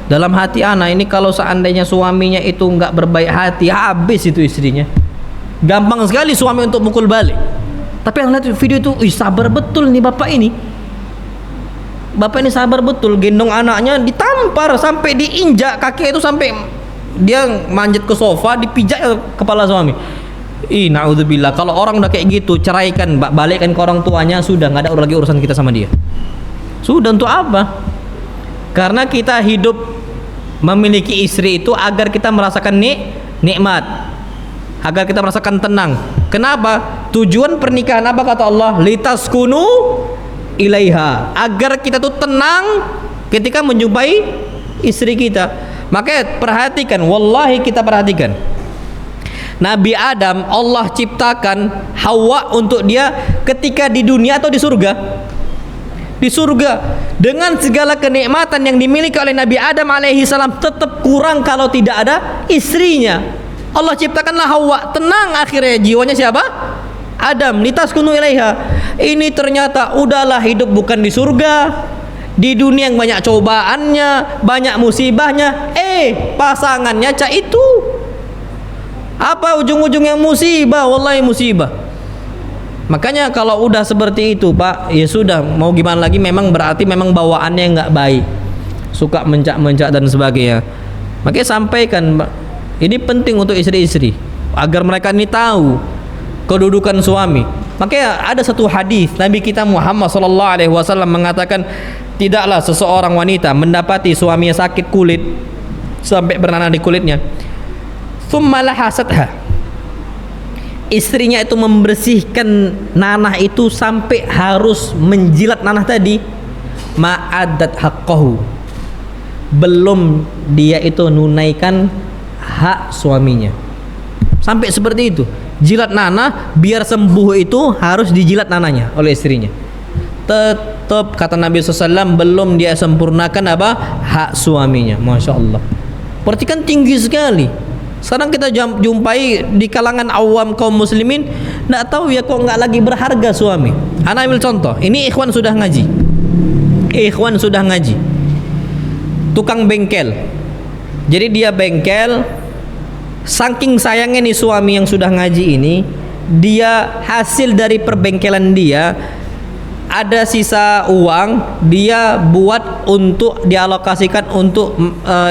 Dalam hati anak ini, kalau seandainya suaminya itu nggak berbaik hati, habis itu istrinya. Gampang sekali suami untuk mukul balik. Tapi yang lihat video itu, sabar betul nih bapak ini. Bapak ini sabar betul, gendong anaknya ditampar sampai diinjak kaki itu, sampai dia manjat ke sofa, dipijak kepala suami. Na'udzubillah. Kalau orang udah kayak gitu, ceraikan, balikkan ke orang tuanya, sudah nggak ada lagi urusan kita sama dia. Sudah. Untuk apa? Karena kita hidup memiliki istri itu agar kita merasakan nikmat, agar kita merasakan tenang. Kenapa? Tujuan pernikahan apa kata Allah? Litaskunu ilaiha, agar kita tuh tenang ketika menjumpai istri kita. Makanya perhatikan, wallahi kita perhatikan, Nabi Adam Allah ciptakan Hawa untuk dia ketika di dunia atau di surga? Di surga. Dengan segala kenikmatan yang dimiliki oleh Nabi Adam alaihi salam, tetap kurang kalau tidak ada istrinya. Allah ciptakanlah Hawa, tenang akhirnya jiwanya siapa? Adam. Litaskunu ilaiha. Ini ternyata udahlah hidup bukan di surga, di dunia yang banyak cobaannya, banyak musibahnya. Pasangannya cak itu. Apa ujung-ujungnya? Musibah, wallahi musibah. Makanya kalau udah seperti itu, Pak, ya sudah, mau gimana lagi, memang berarti memang bawaannya nggak baik, suka mencak-mencak dan sebagainya. Makanya sampaikan, Pak, ini penting untuk istri-istri agar mereka ini tahu kedudukan suami. Makanya ada satu hadis Nabi kita Muhammad SAW mengatakan, tidaklah seseorang wanita mendapati suaminya sakit kulit sampai bernanah di kulitnya, thumma lahasatha, istrinya itu membersihkan nanah itu sampai harus menjilat nanah tadi, ma'addat haqqahu, belum dia itu nunaikan hak suaminya. Sampai seperti itu, jilat nanah biar sembuh itu harus dijilat nanahnya oleh istrinya. Tetap kata Nabi SAW belum dia sempurnakan apa? Hak suaminya. Masya Allah. Berarti kan tinggi sekali. Sekarang kita jumpai di kalangan awam kaum muslimin, nggak tahu ya kok nggak lagi berharga suami. Ana ambil contoh. Ini ikhwan sudah ngaji. Ikhwan sudah ngaji. Tukang bengkel. Jadi dia bengkel. Saking sayangnya nih suami yang sudah ngaji ini, dia hasil dari perbengkelan dia ada sisa uang, dia buat untuk dialokasikan untuk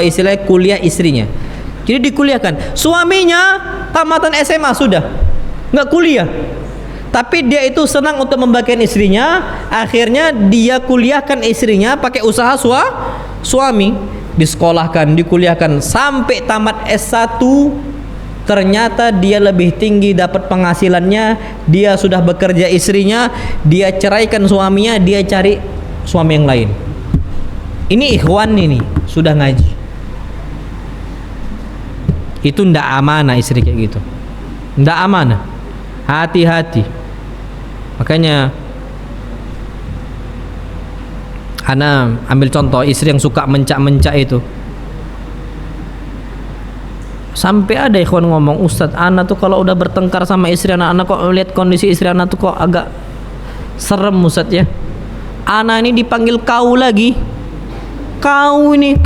istilahnya kuliah istrinya. Jadi dikuliahkan. Suaminya tamatan SMA sudah, nggak kuliah. Tapi dia itu senang untuk membagikan istrinya. Akhirnya dia kuliahkan istrinya pakai usaha suami. Disekolahkan, dikuliahkan sampai tamat S1. Ternyata dia lebih tinggi dapat penghasilannya, dia sudah bekerja istrinya, dia ceraikan suaminya, dia cari suami yang lain. Ini ikhwan ini sudah ngaji. Itu ndak amanah istri kayak gitu. Ndak amanah. Hati-hati. Makanya ana ambil contoh istri yang suka mencak-mencak itu. Sampai ada ikhwan ngomong, Ustadz, anak tuh kalau udah bertengkar sama istri anak kok lihat kondisi istri anak tuh kok agak serem Ustadz ya. Anak ini dipanggil kau lagi. Kau ini.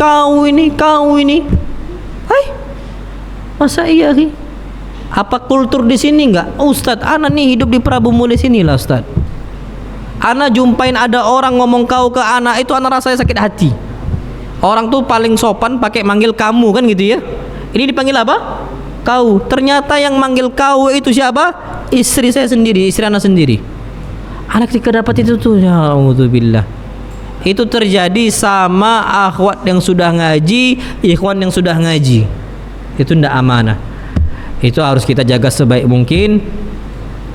Hai, masa iya sih? Apa kultur di sini enggak? Ustadz, anak nih hidup di Prabu Muli sini lah Ustadz. Anak jumpain ada orang ngomong kau ke anak itu, anak rasanya sakit hati. Orang tuh paling sopan pakai manggil kamu kan gitu ya. Ini dipanggil apa? Kau. Ternyata yang manggil kau itu siapa? Istri saya sendiri, istri anak sendiri. Anak ketika dapat itu tuh, ya alhamdulillah. Itu terjadi sama akhwat yang sudah ngaji, ikhwan yang sudah ngaji. Itu ndak amanah. Itu harus kita jaga sebaik mungkin.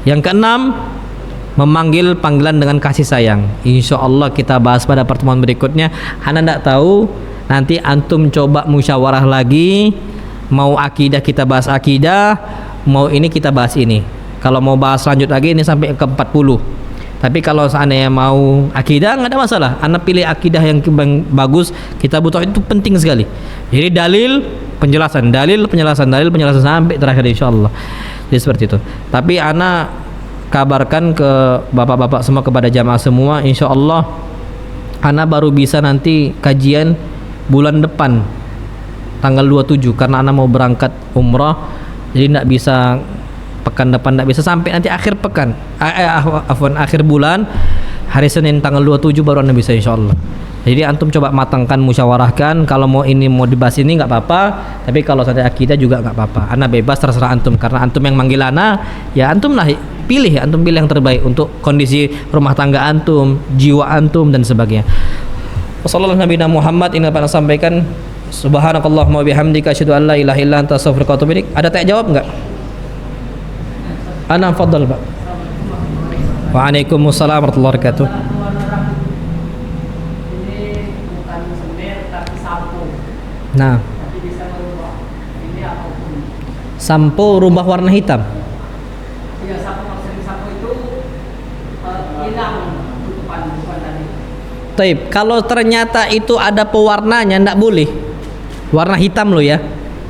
Yang keenam, memanggil panggilan dengan kasih sayang. Insya Allah kita bahas pada pertemuan berikutnya. Ana ndak tahu, nanti antum coba musyawarah lagi. Mau akidah kita bahas akidah, mau ini kita bahas ini. Kalau mau bahas lanjut lagi ini sampai ke 40. Tapi kalau seandainya mau akidah nggak ada masalah. Anda pilih akidah yang bagus, kita butuh, itu penting sekali. Jadi dalil penjelasan sampai terakhir insyaallah. Jadi seperti itu. Tapi ana kabarkan ke bapak-bapak semua, kepada jamaah semua, insyaallah ana baru bisa nanti kajian bulan depan tanggal 27 karena ana mau berangkat umrah. Jadi tidak bisa pekan depan, tidak bisa sampai nanti akhir pekan, akhir bulan, hari Senin tanggal 27 baru anda bisa insyaallah. Jadi antum coba matangkan, musyawarahkan. Kalau mau ini mau dibahas ini nggak apa-apa, tapi kalau sampai akidah juga nggak apa-apa. Ana bebas, terserah antum, karena antum yang manggil ana, ya antum lah pilih yang terbaik untuk kondisi rumah tangga antum, jiwa antum dan sebagainya. Wassallallahu Nabi Muhammad. Ini apa yang sampaikan. Subhanakallahumma bihamdika asyhadu an la ilaha illa anta astaghfiruka wa atubu ilaik. Ada tanya jawab enggak? Ana fadhal, Pak. Waalaikumsalam warahmatullahi wabarakatuh. Ini bukan semir tapi sampo. Nah, Tapi bisa merubah. Ini apapun. sampo rubah warna hitam. Iya, sampo maksudnya sampo itu hilang tutupan tadi. Taib, kalau ternyata itu ada pewarnanya enggak boleh. Warna hitam loh ya.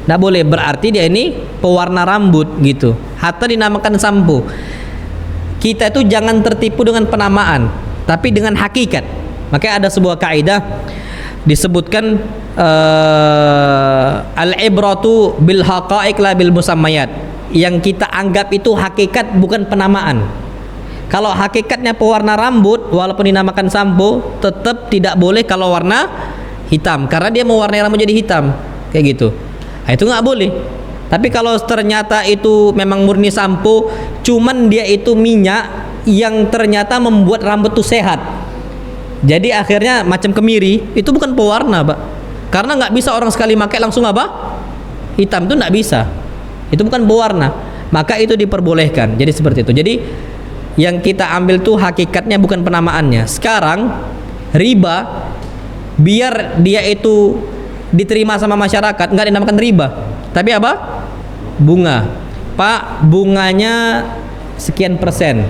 Enggak boleh, berarti dia ini pewarna rambut gitu. Hatta dinamakan sampo. Kita itu jangan tertipu dengan penamaan, tapi dengan hakikat. Makanya ada sebuah kaidah disebutkan al-ibratu bil haqa'iq la bil musammayat. Yang kita anggap itu hakikat, bukan penamaan. Kalau hakikatnya pewarna rambut, walaupun dinamakan sampo, tetap tidak boleh kalau warna hitam, karena dia mewarnai rambut jadi hitam kayak gitu. Nah, itu nggak boleh. Tapi kalau ternyata itu memang murni sampo, cuman dia itu minyak yang ternyata membuat rambut tuh sehat, Jadi akhirnya macam kemiri, itu bukan pewarna, Pak. Karena nggak bisa orang sekali pakai langsung apa? Hitam, itu nggak bisa. Itu bukan pewarna. Maka itu diperbolehkan. Jadi seperti itu. Jadi yang kita ambil tuh hakikatnya bukan penamaannya. Sekarang riba, biar dia itu diterima sama masyarakat, nggak dinamakan riba, tapi apa? Bunga. Pak, bunganya sekian persen.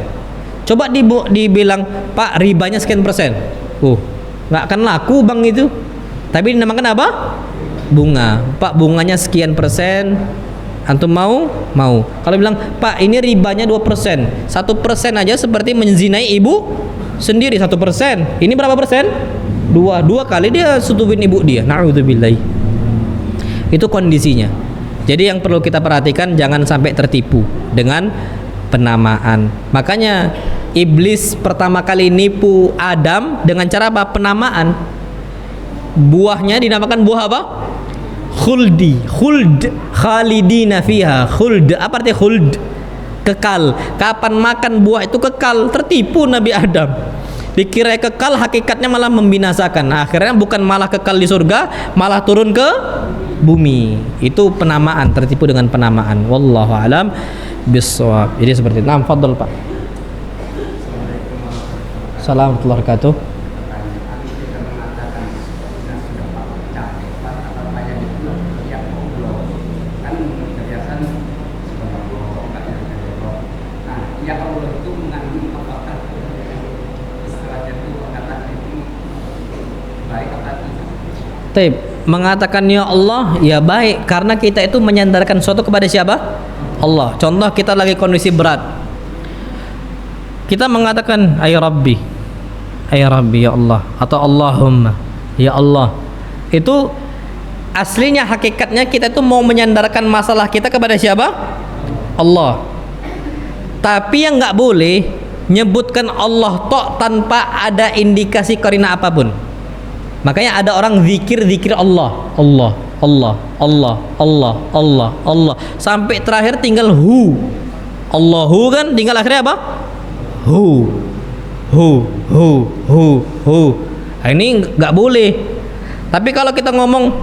Coba dibilang, Pak, ribanya sekian persen. Nggak akan laku bang itu. Tapi dinamakan apa? Bunga. Pak, bunganya sekian persen. Antum mau? Mau. Kalau bilang, Pak, ini ribanya 2%. 1% aja seperti menzinai ibu sendiri. 1%. Ini berapa persen? 2 kali dia setubuhin ibu dia. Na'udzubillah. Itu kondisinya. Jadi yang perlu kita perhatikan, jangan sampai tertipu dengan penamaan. Makanya iblis pertama kali nipu Adam dengan cara apa? Penamaan. Buahnya dinamakan buah apa? Khuld, khalidina fiha. Khuld, apa artinya khuld? Kekal. Kapan makan buah itu kekal. Tertipu Nabi Adam. Dikira kekal, hakikatnya malah membinasakan. Akhirnya bukan malah kekal di surga, malah turun ke bumi. Itu penamaan, tertipu dengan penamaan. Wallahu alam bissawab. Jadi seperti itu. Nah, fadhol Pak. Assalamualaikum warahmatullahi wabarakatuh. Taib, mengatakan ya Allah, ya baik, karena kita itu menyandarkan sesuatu kepada siapa? Allah. Contoh kita lagi kondisi berat, kita mengatakan ay Rabbi ya Allah, atau Allahumma ya Allah. Itu aslinya hakikatnya kita itu mau menyandarkan masalah kita kepada siapa? Allah. Tapi yang nggak boleh nyebutkan Allah tok tanpa ada indikasi qarina apapun. Makanya ada orang zikir Allah sampai terakhir tinggal hu. Allahu kan tinggal akhirnya apa? Hu. Nah, ini nggak boleh. Tapi kalau kita ngomong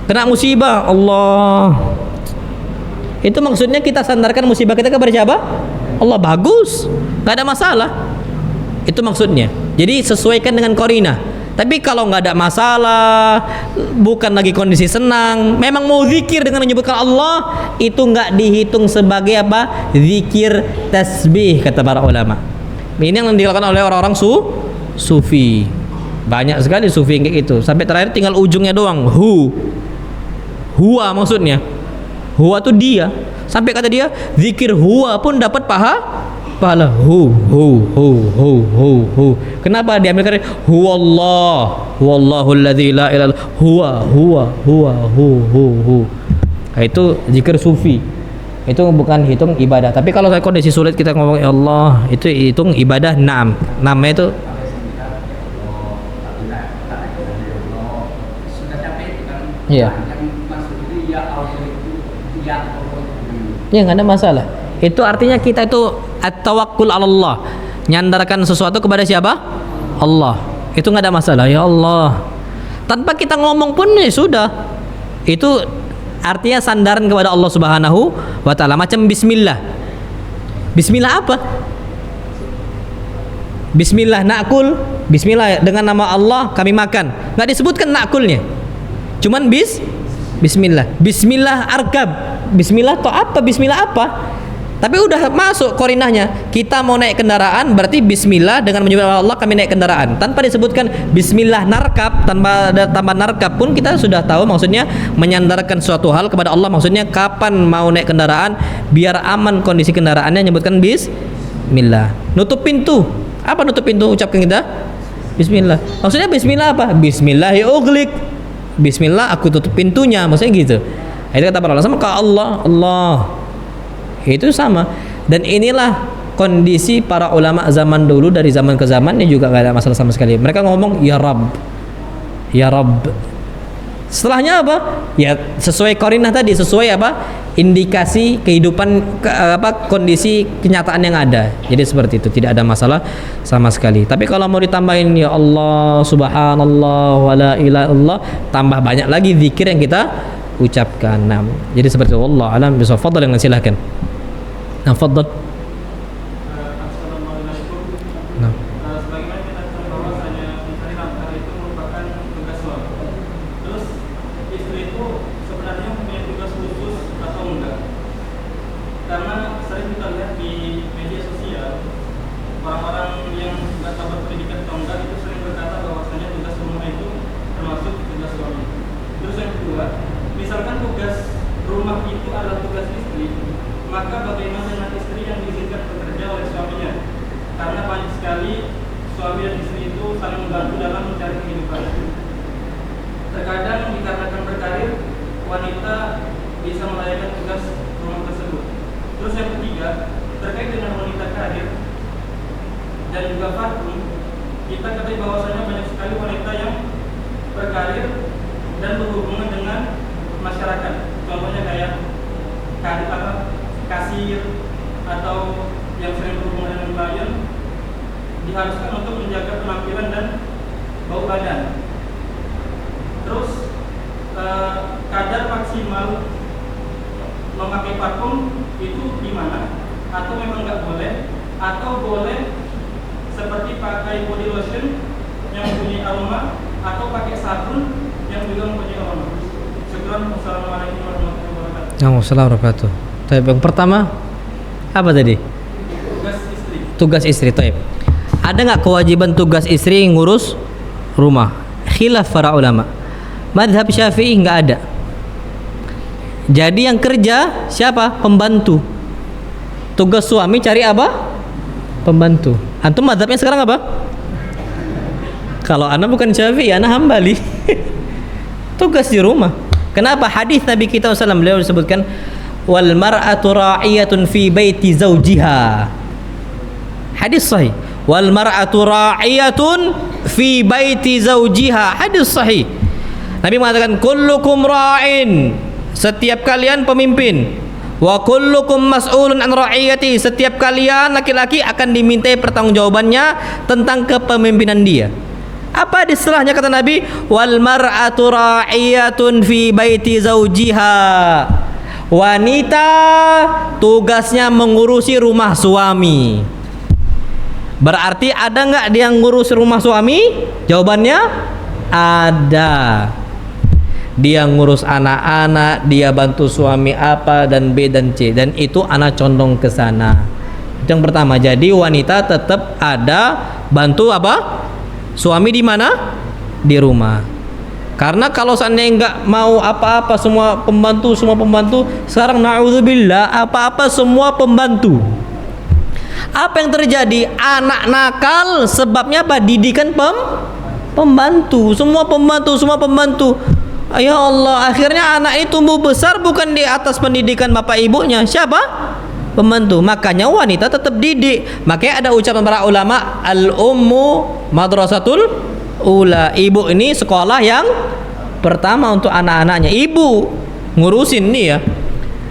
kena musibah, Allah, itu maksudnya kita sandarkan musibah kita kepada siapa? Allah. Bagus, nggak ada masalah. Itu maksudnya. Jadi sesuaikan dengan qarina. Tapi kalau nggak ada masalah, bukan lagi kondisi senang, memang mau zikir dengan menyebutkan Allah, itu nggak dihitung sebagai apa? Zikir tasbih, kata para ulama. Ini yang dilakukan oleh orang-orang sufi. Banyak sekali sufi yang kayak gitu. Sampai terakhir tinggal ujungnya doang. Huwa maksudnya. Huwa tuh dia. Sampai kata dia, zikir huwa pun dapat pahala. Hu. Kenapa diambil dari huwallahul ladzi la ilaha huwa. Nah, itu zikir sufi. Itu bukan hitung ibadah. Tapi kalau kondisi sulit kita ngomong ya Allah, itu hitung ibadah. Namanya itu iya. Ya nggak ada masalah. Itu artinya kita itu at-tawakkul 'ala Allah, nyandarkan sesuatu kepada siapa? Allah. Itu nggak ada masalah. Ya Allah, tanpa kita ngomong pun ya sudah. Itu artinya sandaran kepada Allah Subhanahu wa ta'ala. Macam bismillah. Bismillah apa? Bismillah nakul. Bismillah, dengan nama Allah kami makan. Nggak disebutkan nakulnya. Cuman bismillah. Bismillah arkab. Bismillah atau apa? Bismillah apa? Tapi udah masuk korinahnya. Kita mau naik kendaraan, berarti bismillah, dengan menyebut Allah kami naik kendaraan. Tanpa disebutkan bismillah narkab, tanpa ada tambah narkab pun kita sudah tahu maksudnya menyandarkan suatu hal kepada Allah. Maksudnya kapan mau naik kendaraan, biar aman kondisi kendaraannya, nyebutkan bismillah. Nutup pintu. Apa nutup pintu? Ucapkan kita bismillah. Maksudnya bismillah apa? Bismillahirrahmanirrahim. Bismillah, aku tutup pintunya. Maksudnya gitu. Itu kata para ulama, sama ke Allah. Itu sama. Dan inilah kondisi para ulama zaman dulu, dari zaman ke zaman ini juga gak ada masalah sama sekali. Mereka ngomong ya Rabb. Setelahnya apa? Ya sesuai qarinah tadi, sesuai apa? indikasi kehidupan kondisi kenyataan yang ada. Jadi seperti itu, tidak ada masalah sama sekali. Tapi kalau mau ditambahin ya Allah, subhanallah, wala ilaha illallah, tambah banyak lagi zikir yang kita ucapkan. Nah, jadi seperti itu. Wallahu alam bisawab. Fadhal, dengan silakan. Nah, fadhal. Nah. Sebagaimana kita tahu bahwasanya mencari nafkah itu merupakan tugas suami. Terus istri itu sebenarnya punya tugas khusus atau enggak? Karena sering kita lihat di media sosial orang-orang yang nggak tahu berpendidikan atau enggak itu sering berkata bahwasanya tugas rumah itu termasuk tugas suami. Terus yang kedua, misalkan tugas rumah itu adalah tugas istri, maka bagaimana dengan istri yang diizinkan bekerja oleh suaminya? Karena banyak sekali suami dan istri itu saling membantu dalam mencari kehidupan. Terkadang dikarenakan berkarir, wanita bisa melayani tugas rumah tersebut. Terus yang ketiga, terkait dengan wanita karir dan juga vakum, kita ketahui bahwasanya banyak sekali wanita yang berkarir dan berhubungan dengan masyarakat. Contohnya kayak kasir atau yang sering berhubungan dengan klien, diharuskan untuk menjaga penampilan dan bau badan. Terus kadar maksimal memakai parfum itu gimana? Atau memang nggak boleh? Atau boleh seperti pakai body lotion yang mempunyai aroma, atau pakai sabun yang juga mempunyai aroma? Syukran. Wassalamualaikum warahmatullahi wabarakatuh. Waalaikumsalam warahmatullahi wabarakatuh. Taib, yang pertama apa tadi? Tugas istri. Tugas istri. Taib. Ada nggak kewajiban tugas istri ngurus rumah? Khilaf para ulama. Madhab Syafi'i nggak ada. Jadi yang kerja siapa? Pembantu. Tugas suami cari apa? Pembantu. Antum madhabnya sekarang apa? Kalau ana bukan Syafi'i, ana Hambali. Tugas di rumah. Kenapa? Hadis Nabi kita SAW beliau disebutkan wal mar'atu ra'iyatun fi baiti zawjiha. Hadis sahih. Wal mar'atu ra'iyatun fi baiti zawjiha. Hadis sahih. Nabi mengatakan kullukum ra'in. Setiap kalian pemimpin. Wa kullukum mas'ulun an ra'iyati. Setiap kalian laki-laki akan dimintai pertanggungjawabannya tentang kepemimpinan dia. Apa istilahnya kata Nabi? Wal mar'atu ra'iyatun fi baiti zawjiha. Wanita tugasnya mengurusi rumah suami. Berarti ada nggak dia ngurus rumah suami? Jawabannya ada. Dia ngurus anak-anak, dia bantu suami apa dan B dan C, dan itu anak condong ke sana. Yang pertama, jadi wanita tetap ada bantu apa? Suami di mana? Di rumah. Karena kalau seandainya nggak mau apa-apa semua pembantu, sekarang na'udzubillah apa-apa semua pembantu. Apa yang terjadi? Anak nakal sebabnya apa? Didikan pembantu, semua pembantu. Ya Allah, akhirnya anak ini tumbuh besar bukan di atas pendidikan bapak ibunya. Siapa? Pembantu. Makanya wanita tetap didik. Makanya ada ucapan para ulama, al-ummu madrasatul ula. Ibu ini sekolah yang pertama untuk anak-anaknya. Ibu ngurusin nih ya.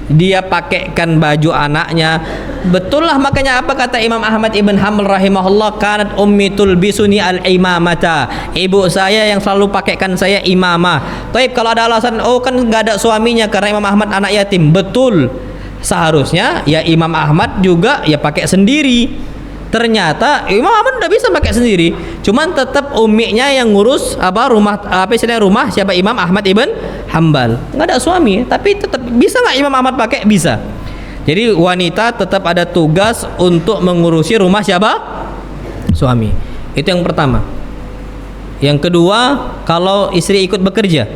Dia pakaikan baju anaknya. Betul lah, makanya apa kata Imam Ahmad ibn Hanbal rahimahullah, kanat ummi tulbisuni al-imamata. Ibu saya yang selalu pakaikan saya imamah. Taib, kalau ada alasan oh kan nggak ada suaminya karena Imam Ahmad anak yatim. Betul. Seharusnya ya Imam Ahmad juga ya pakai sendiri. Ternyata Imam Ahmad udah bisa pakai sendiri. Cuman tetap umminya yang ngurus rumah siapa? Imam Ahmad ibn Hanbal. Nggak ada suami, tapi tetap bisa nggak Imam Ahmad pakai? Bisa. Jadi wanita tetap ada tugas untuk mengurusi rumah siapa? Suami. Itu yang pertama. Yang kedua, kalau istri ikut bekerja.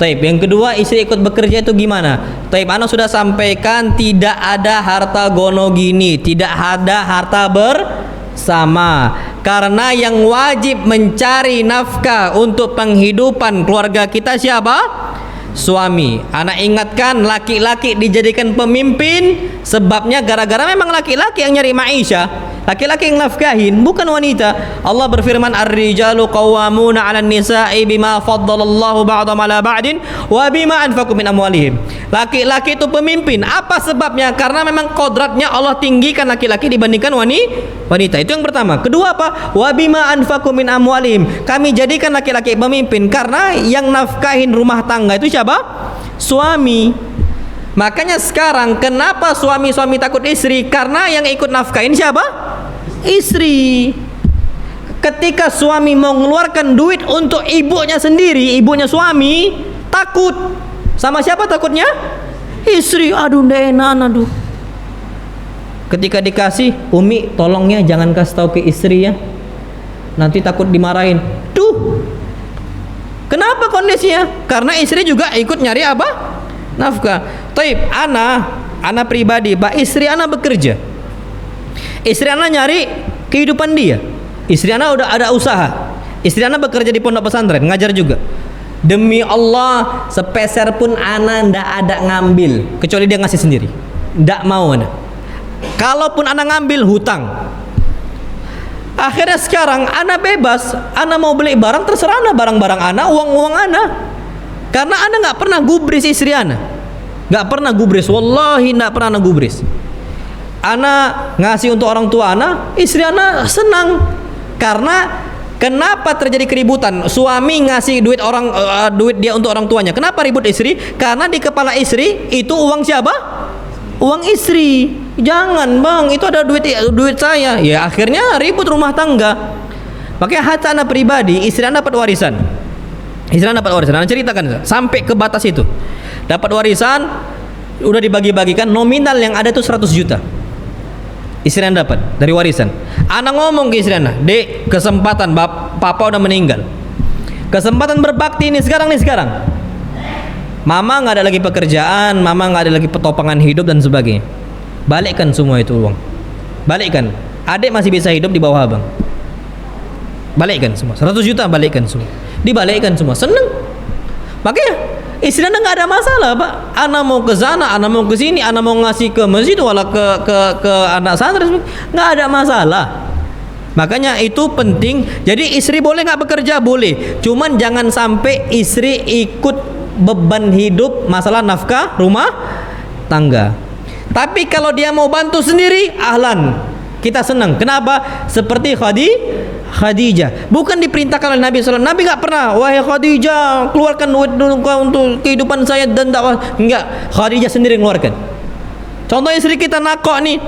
Taib, yang kedua istri ikut bekerja itu gimana? Taib, ana sudah sampaikan tidak ada harta gono gini, tidak ada harta bersama. Karena yang wajib mencari nafkah untuk penghidupan keluarga kita siapa? Suami. Anak ingatkan, laki-laki dijadikan pemimpin sebabnya gara-gara memang laki-laki yang nyari maisha. Laki-laki yang nafkahin, bukan wanita. Allah berfirman, "Ar-rijalu qawwamuna 'alan nisa'i bima faddalallahu ba'dahum 'ala ba'din wa bima anfaqu min amwalihim." Laki-laki itu pemimpin. Apa sebabnya? Karena memang kodratnya Allah tinggikan laki-laki dibandingkan wanita. Itu yang pertama. Kedua apa? Wa bima anfaqu min amwalihim. Kami jadikan laki-laki pemimpin karena yang nafkahin rumah tangga itu siapa? Suami. Makanya sekarang kenapa suami-suami takut istri? Karena yang ikut nafkahin siapa? Istri. Ketika suami mau mengeluarkan duit untuk ibunya sendiri, ibunya suami takut. Sama siapa takutnya? Istri. Aduh, ndak enak, aduh. Ketika dikasih, Umi tolongnya jangan kasih tahu ke istri ya, nanti takut dimarahin. Duh, kenapa kondisinya? Karena istri juga ikut nyari apa? Nafkah. Taib, ana pribadi, Pak, istri ana bekerja. Istri ana nyari kehidupan dia. Istri ana udah ada usaha. Istri ana bekerja di pondok pesantren, ngajar juga. Demi Allah, sepeser pun ana ndak ada ngambil, kecuali dia ngasih sendiri. Ndak mau ana. Kalaupun ana ngambil, hutang. Akhirnya sekarang ana bebas, ana mau beli barang terserah ana, barang-barang ana, uang-uang ana. Karena ana nggak pernah gubris istri ana, nggak pernah gubris, wallahi nggak pernah ana gubris. Ana ngasih untuk orang tua ana, istri ana senang. Karena kenapa terjadi keributan? Suami ngasih duit duit dia untuk orang tuanya. Kenapa ribut istri? Karena di kepala istri itu uang siapa? Uang istri. Jangan bang, itu ada duit saya. Ya akhirnya ribut rumah tangga. Makanya hati anak pribadi, istri anak dapat warisan. Istri anak dapat warisan. Anak ceritakan sampai ke batas itu. Dapat warisan, udah dibagi-bagikan, nominal yang ada itu 100 juta. Istri anak dapat dari warisan. Anak ngomong ke istri anak, "Dek, kesempatan papa udah meninggal. Kesempatan berbakti ini sekarang. Mama nggak ada lagi pekerjaan, mama nggak ada lagi petopangan hidup dan sebagainya. Balikkan semua itu uang. Balikkan. Adik masih bisa hidup di bawah abang. Balikkan semua. 100 juta balikkan semua. Dibalikkan semua. Seneng. Makanya istri anda nggak ada masalah, Pak. Anak mau ke sana, anak mau ke sini, anak mau ngasih ke masjid, wala ke anak santri, nggak ada masalah. Makanya itu penting. Jadi istri boleh nggak bekerja? Boleh. Cuman jangan sampai istri ikut beban hidup masalah nafkah rumah tangga. Tapi kalau dia mau bantu sendiri, ahlan, kita senang. Kenapa? Seperti Khadijah, bukan diperintahkan oleh Nabi SAW. Nabi nggak pernah, wahai Khadijah, keluarkan duit dulu untuk kehidupan saya dan dakwah. Enggak, Khadijah sendiri mengeluarkan. Contoh istri kita nakok nih,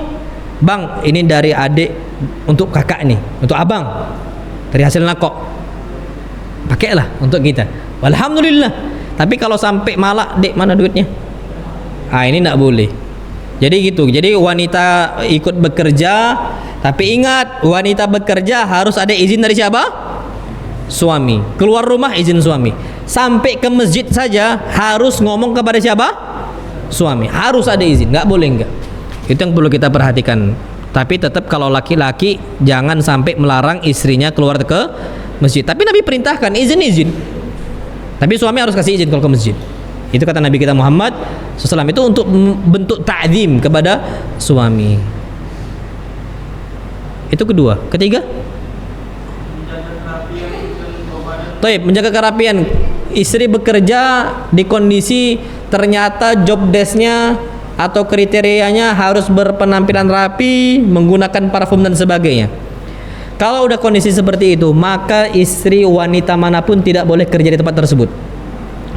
bang, ini dari adik untuk kakak nih, untuk abang, dari hasil nakok, pakailah untuk kita. Alhamdulillah. Tapi kalau sampai malah, dek mana duitnya? Ini nggak boleh. Jadi gitu. Jadi wanita ikut bekerja, tapi ingat, wanita bekerja harus ada izin dari siapa? Suami. Keluar rumah izin suami. Sampai ke masjid saja harus ngomong kepada siapa? Suami. Harus ada izin, nggak boleh enggak. Itu yang perlu kita perhatikan. Tapi tetap kalau laki-laki jangan sampai melarang istrinya keluar ke masjid. Tapi Nabi perintahkan izin. Tapi suami harus kasih izin kalau ke masjid. Itu kata Nabi kita Muhammad SAW, itu untuk bentuk ta'zim kepada suami. Itu kedua. Ketiga, menjaga kerapian. Istri bekerja di kondisi ternyata job desk-nya atau kriterianya harus berpenampilan rapi, menggunakan parfum dan sebagainya. Kalau udah kondisi seperti itu, maka istri wanita manapun tidak boleh kerja di tempat tersebut.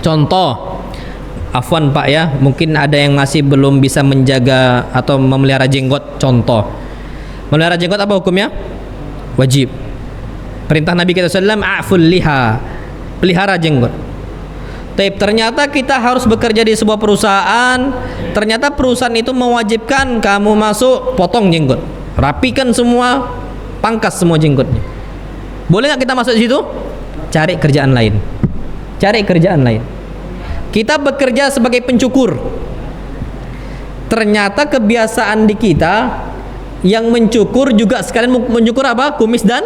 Contoh, afwan Pak ya, mungkin ada yang masih belum bisa menjaga atau memelihara jenggot. Contoh, memelihara jenggot apa hukumnya? Wajib. Perintah Nabi kita SAW, a'ful liha, pelihara jenggot. Tapi ternyata kita harus bekerja di sebuah perusahaan, ternyata perusahaan itu mewajibkan kamu masuk potong jenggot, rapikan semua, pangkas semua jenggotnya. Boleh nggak kita masuk di situ? Cari kerjaan lain. Cari kerjaan lain. Kita bekerja sebagai pencukur. Ternyata kebiasaan di kita yang mencukur juga sekalian mencukur apa? Kumis dan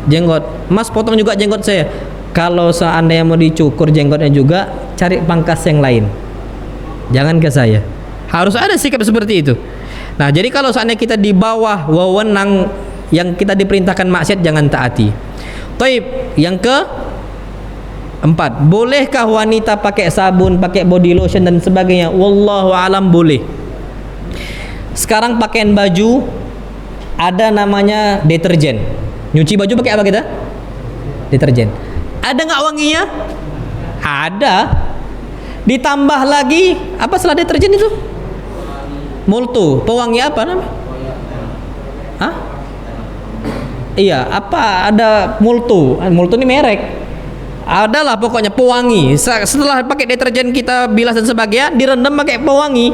jenggot. Mas potong juga jenggot saya. Kalau seandainya mau dicukur jenggotnya juga, cari pangkas yang lain. Jangan ke saya. Harus ada sikap seperti itu. Nah, jadi kalau seandainya kita di bawah wewenang yang kita diperintahkan maksiat, jangan taati. Taib, yang ke 4, bolehkah wanita pakai sabun, pakai body lotion dan sebagainya? Wallahu alam boleh. Sekarang pakaian baju ada namanya deterjen. Nyuci baju pakai apa kita? Deterjen. Ada nggak wanginya? Ada. Ditambah lagi apa setelah deterjen itu? Multu. Pewangi apa namanya? Hah? Iya, apa ada multu? Multu ini merek. Adalah pokoknya pewangi. Setelah pakai deterjen kita bilas dan sebagainya, direndam pakai pewangi.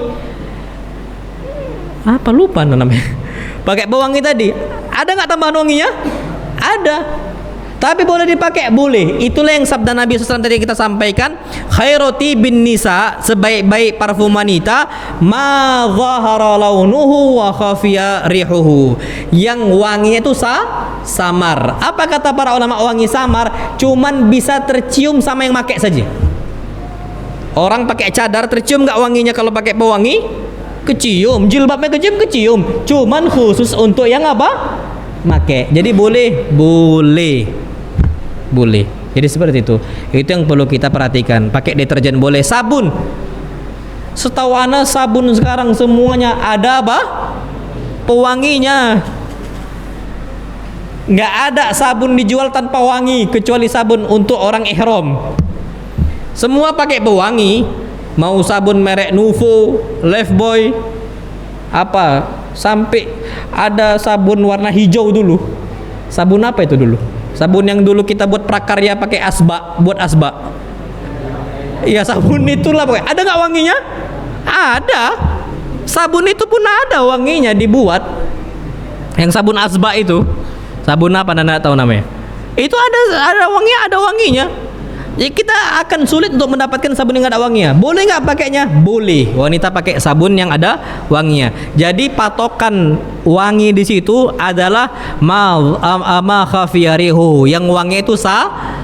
Apa lupa namanya? Pakai pewangi tadi. Ada nggak tambahan wanginya? Ada. Tapi boleh dipakai? Boleh. Itulah yang sabda Nabi SAW tadi kita sampaikan, khairati bin nisa, sebaik-baik parfum wanita, ma zahara launuhu wa khafiya rihuhu, yang wanginya itu samar. Apa kata para ulama wangi samar? Cuman bisa tercium sama yang pakai saja. Orang pakai cadar tercium nggak wanginya? Kalau pakai pewangi kecium. Jilbabnya kecium. Cuman khusus untuk yang apa? Make. Jadi boleh. Jadi seperti itu. Itu yang perlu kita perhatikan. Pakai deterjen boleh. Sabun, setahu ana sabun sekarang semuanya ada apa? Pewanginya. Nggak ada sabun dijual tanpa wangi kecuali sabun untuk orang ihram. Semua pakai pewangi. Mau sabun merek Nuvo, Lifebuoy, apa, sampai ada sabun warna hijau dulu. Sabun apa itu dulu? Sabun yang dulu kita buat prakarya pakai buat asbak. Iya, sabun itulah pokoknya. Ada nggak wanginya? Ada. Sabun itu pun ada wanginya dibuat. Yang sabun asbak itu, sabun apa? Nanda tahu namanya? Itu ada wanginya. Jadi kita akan sulit untuk mendapatkan sabun yang ada wanginya. Boleh nggak pakainya? Boleh. Wanita pakai sabun yang ada wanginya. Jadi patokan wangi di situ adalah ma khafiya rihu, yang wangi itu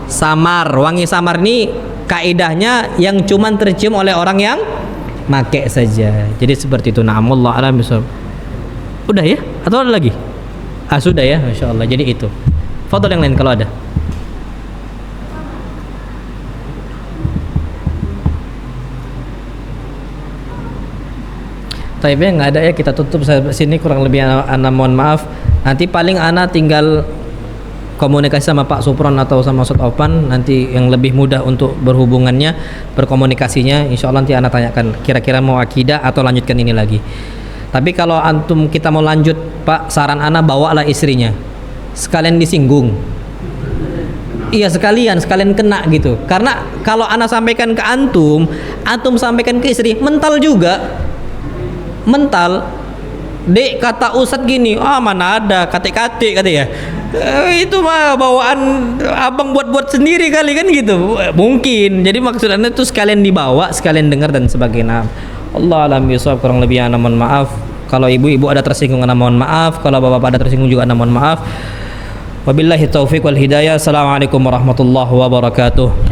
samar. Wangi samar ini kaidahnya yang cuman tercium oleh orang yang make saja. Jadi seperti itu. Na'amullah alam bisawab. Udah ya? Atau ada lagi? Sudah ya, Masya Allah. Jadi itu. Foto yang lain kalau ada. Tapi nggak ada ya, kita tutup sini, kurang lebih ana mohon maaf. Nanti paling ana tinggal komunikasi sama Pak Supron atau sama Ustaz Opan, nanti yang lebih mudah untuk berhubungannya, berkomunikasinya. Insya Allah nanti ana tanyakan kira-kira mau akidah atau lanjutkan ini lagi. Tapi kalau antum kita mau lanjut Pak, saran ana bawalah istrinya, sekalian disinggung. Iya, sekalian kena gitu. Karena kalau ana sampaikan ke antum sampaikan ke istri, mental juga. Mental, dek kata Ustadz gini, mana ada kate-kate katanya. Itu mah bawaan abang buat sendiri kali kan gitu. Mungkin. Jadi maksudnya itu sekalian dibawa, sekalian dengar dan sebagainya. Allah alam bisawab, kurang lebih ana mohon maaf. Kalau ibu-ibu ada tersinggung ana mohon maaf. Kalau bapak-bapak ada tersinggung juga ana mohon maaf. Wabillahi taufiq wal hidayah. Assalamualaikum warahmatullahi wabarakatuh.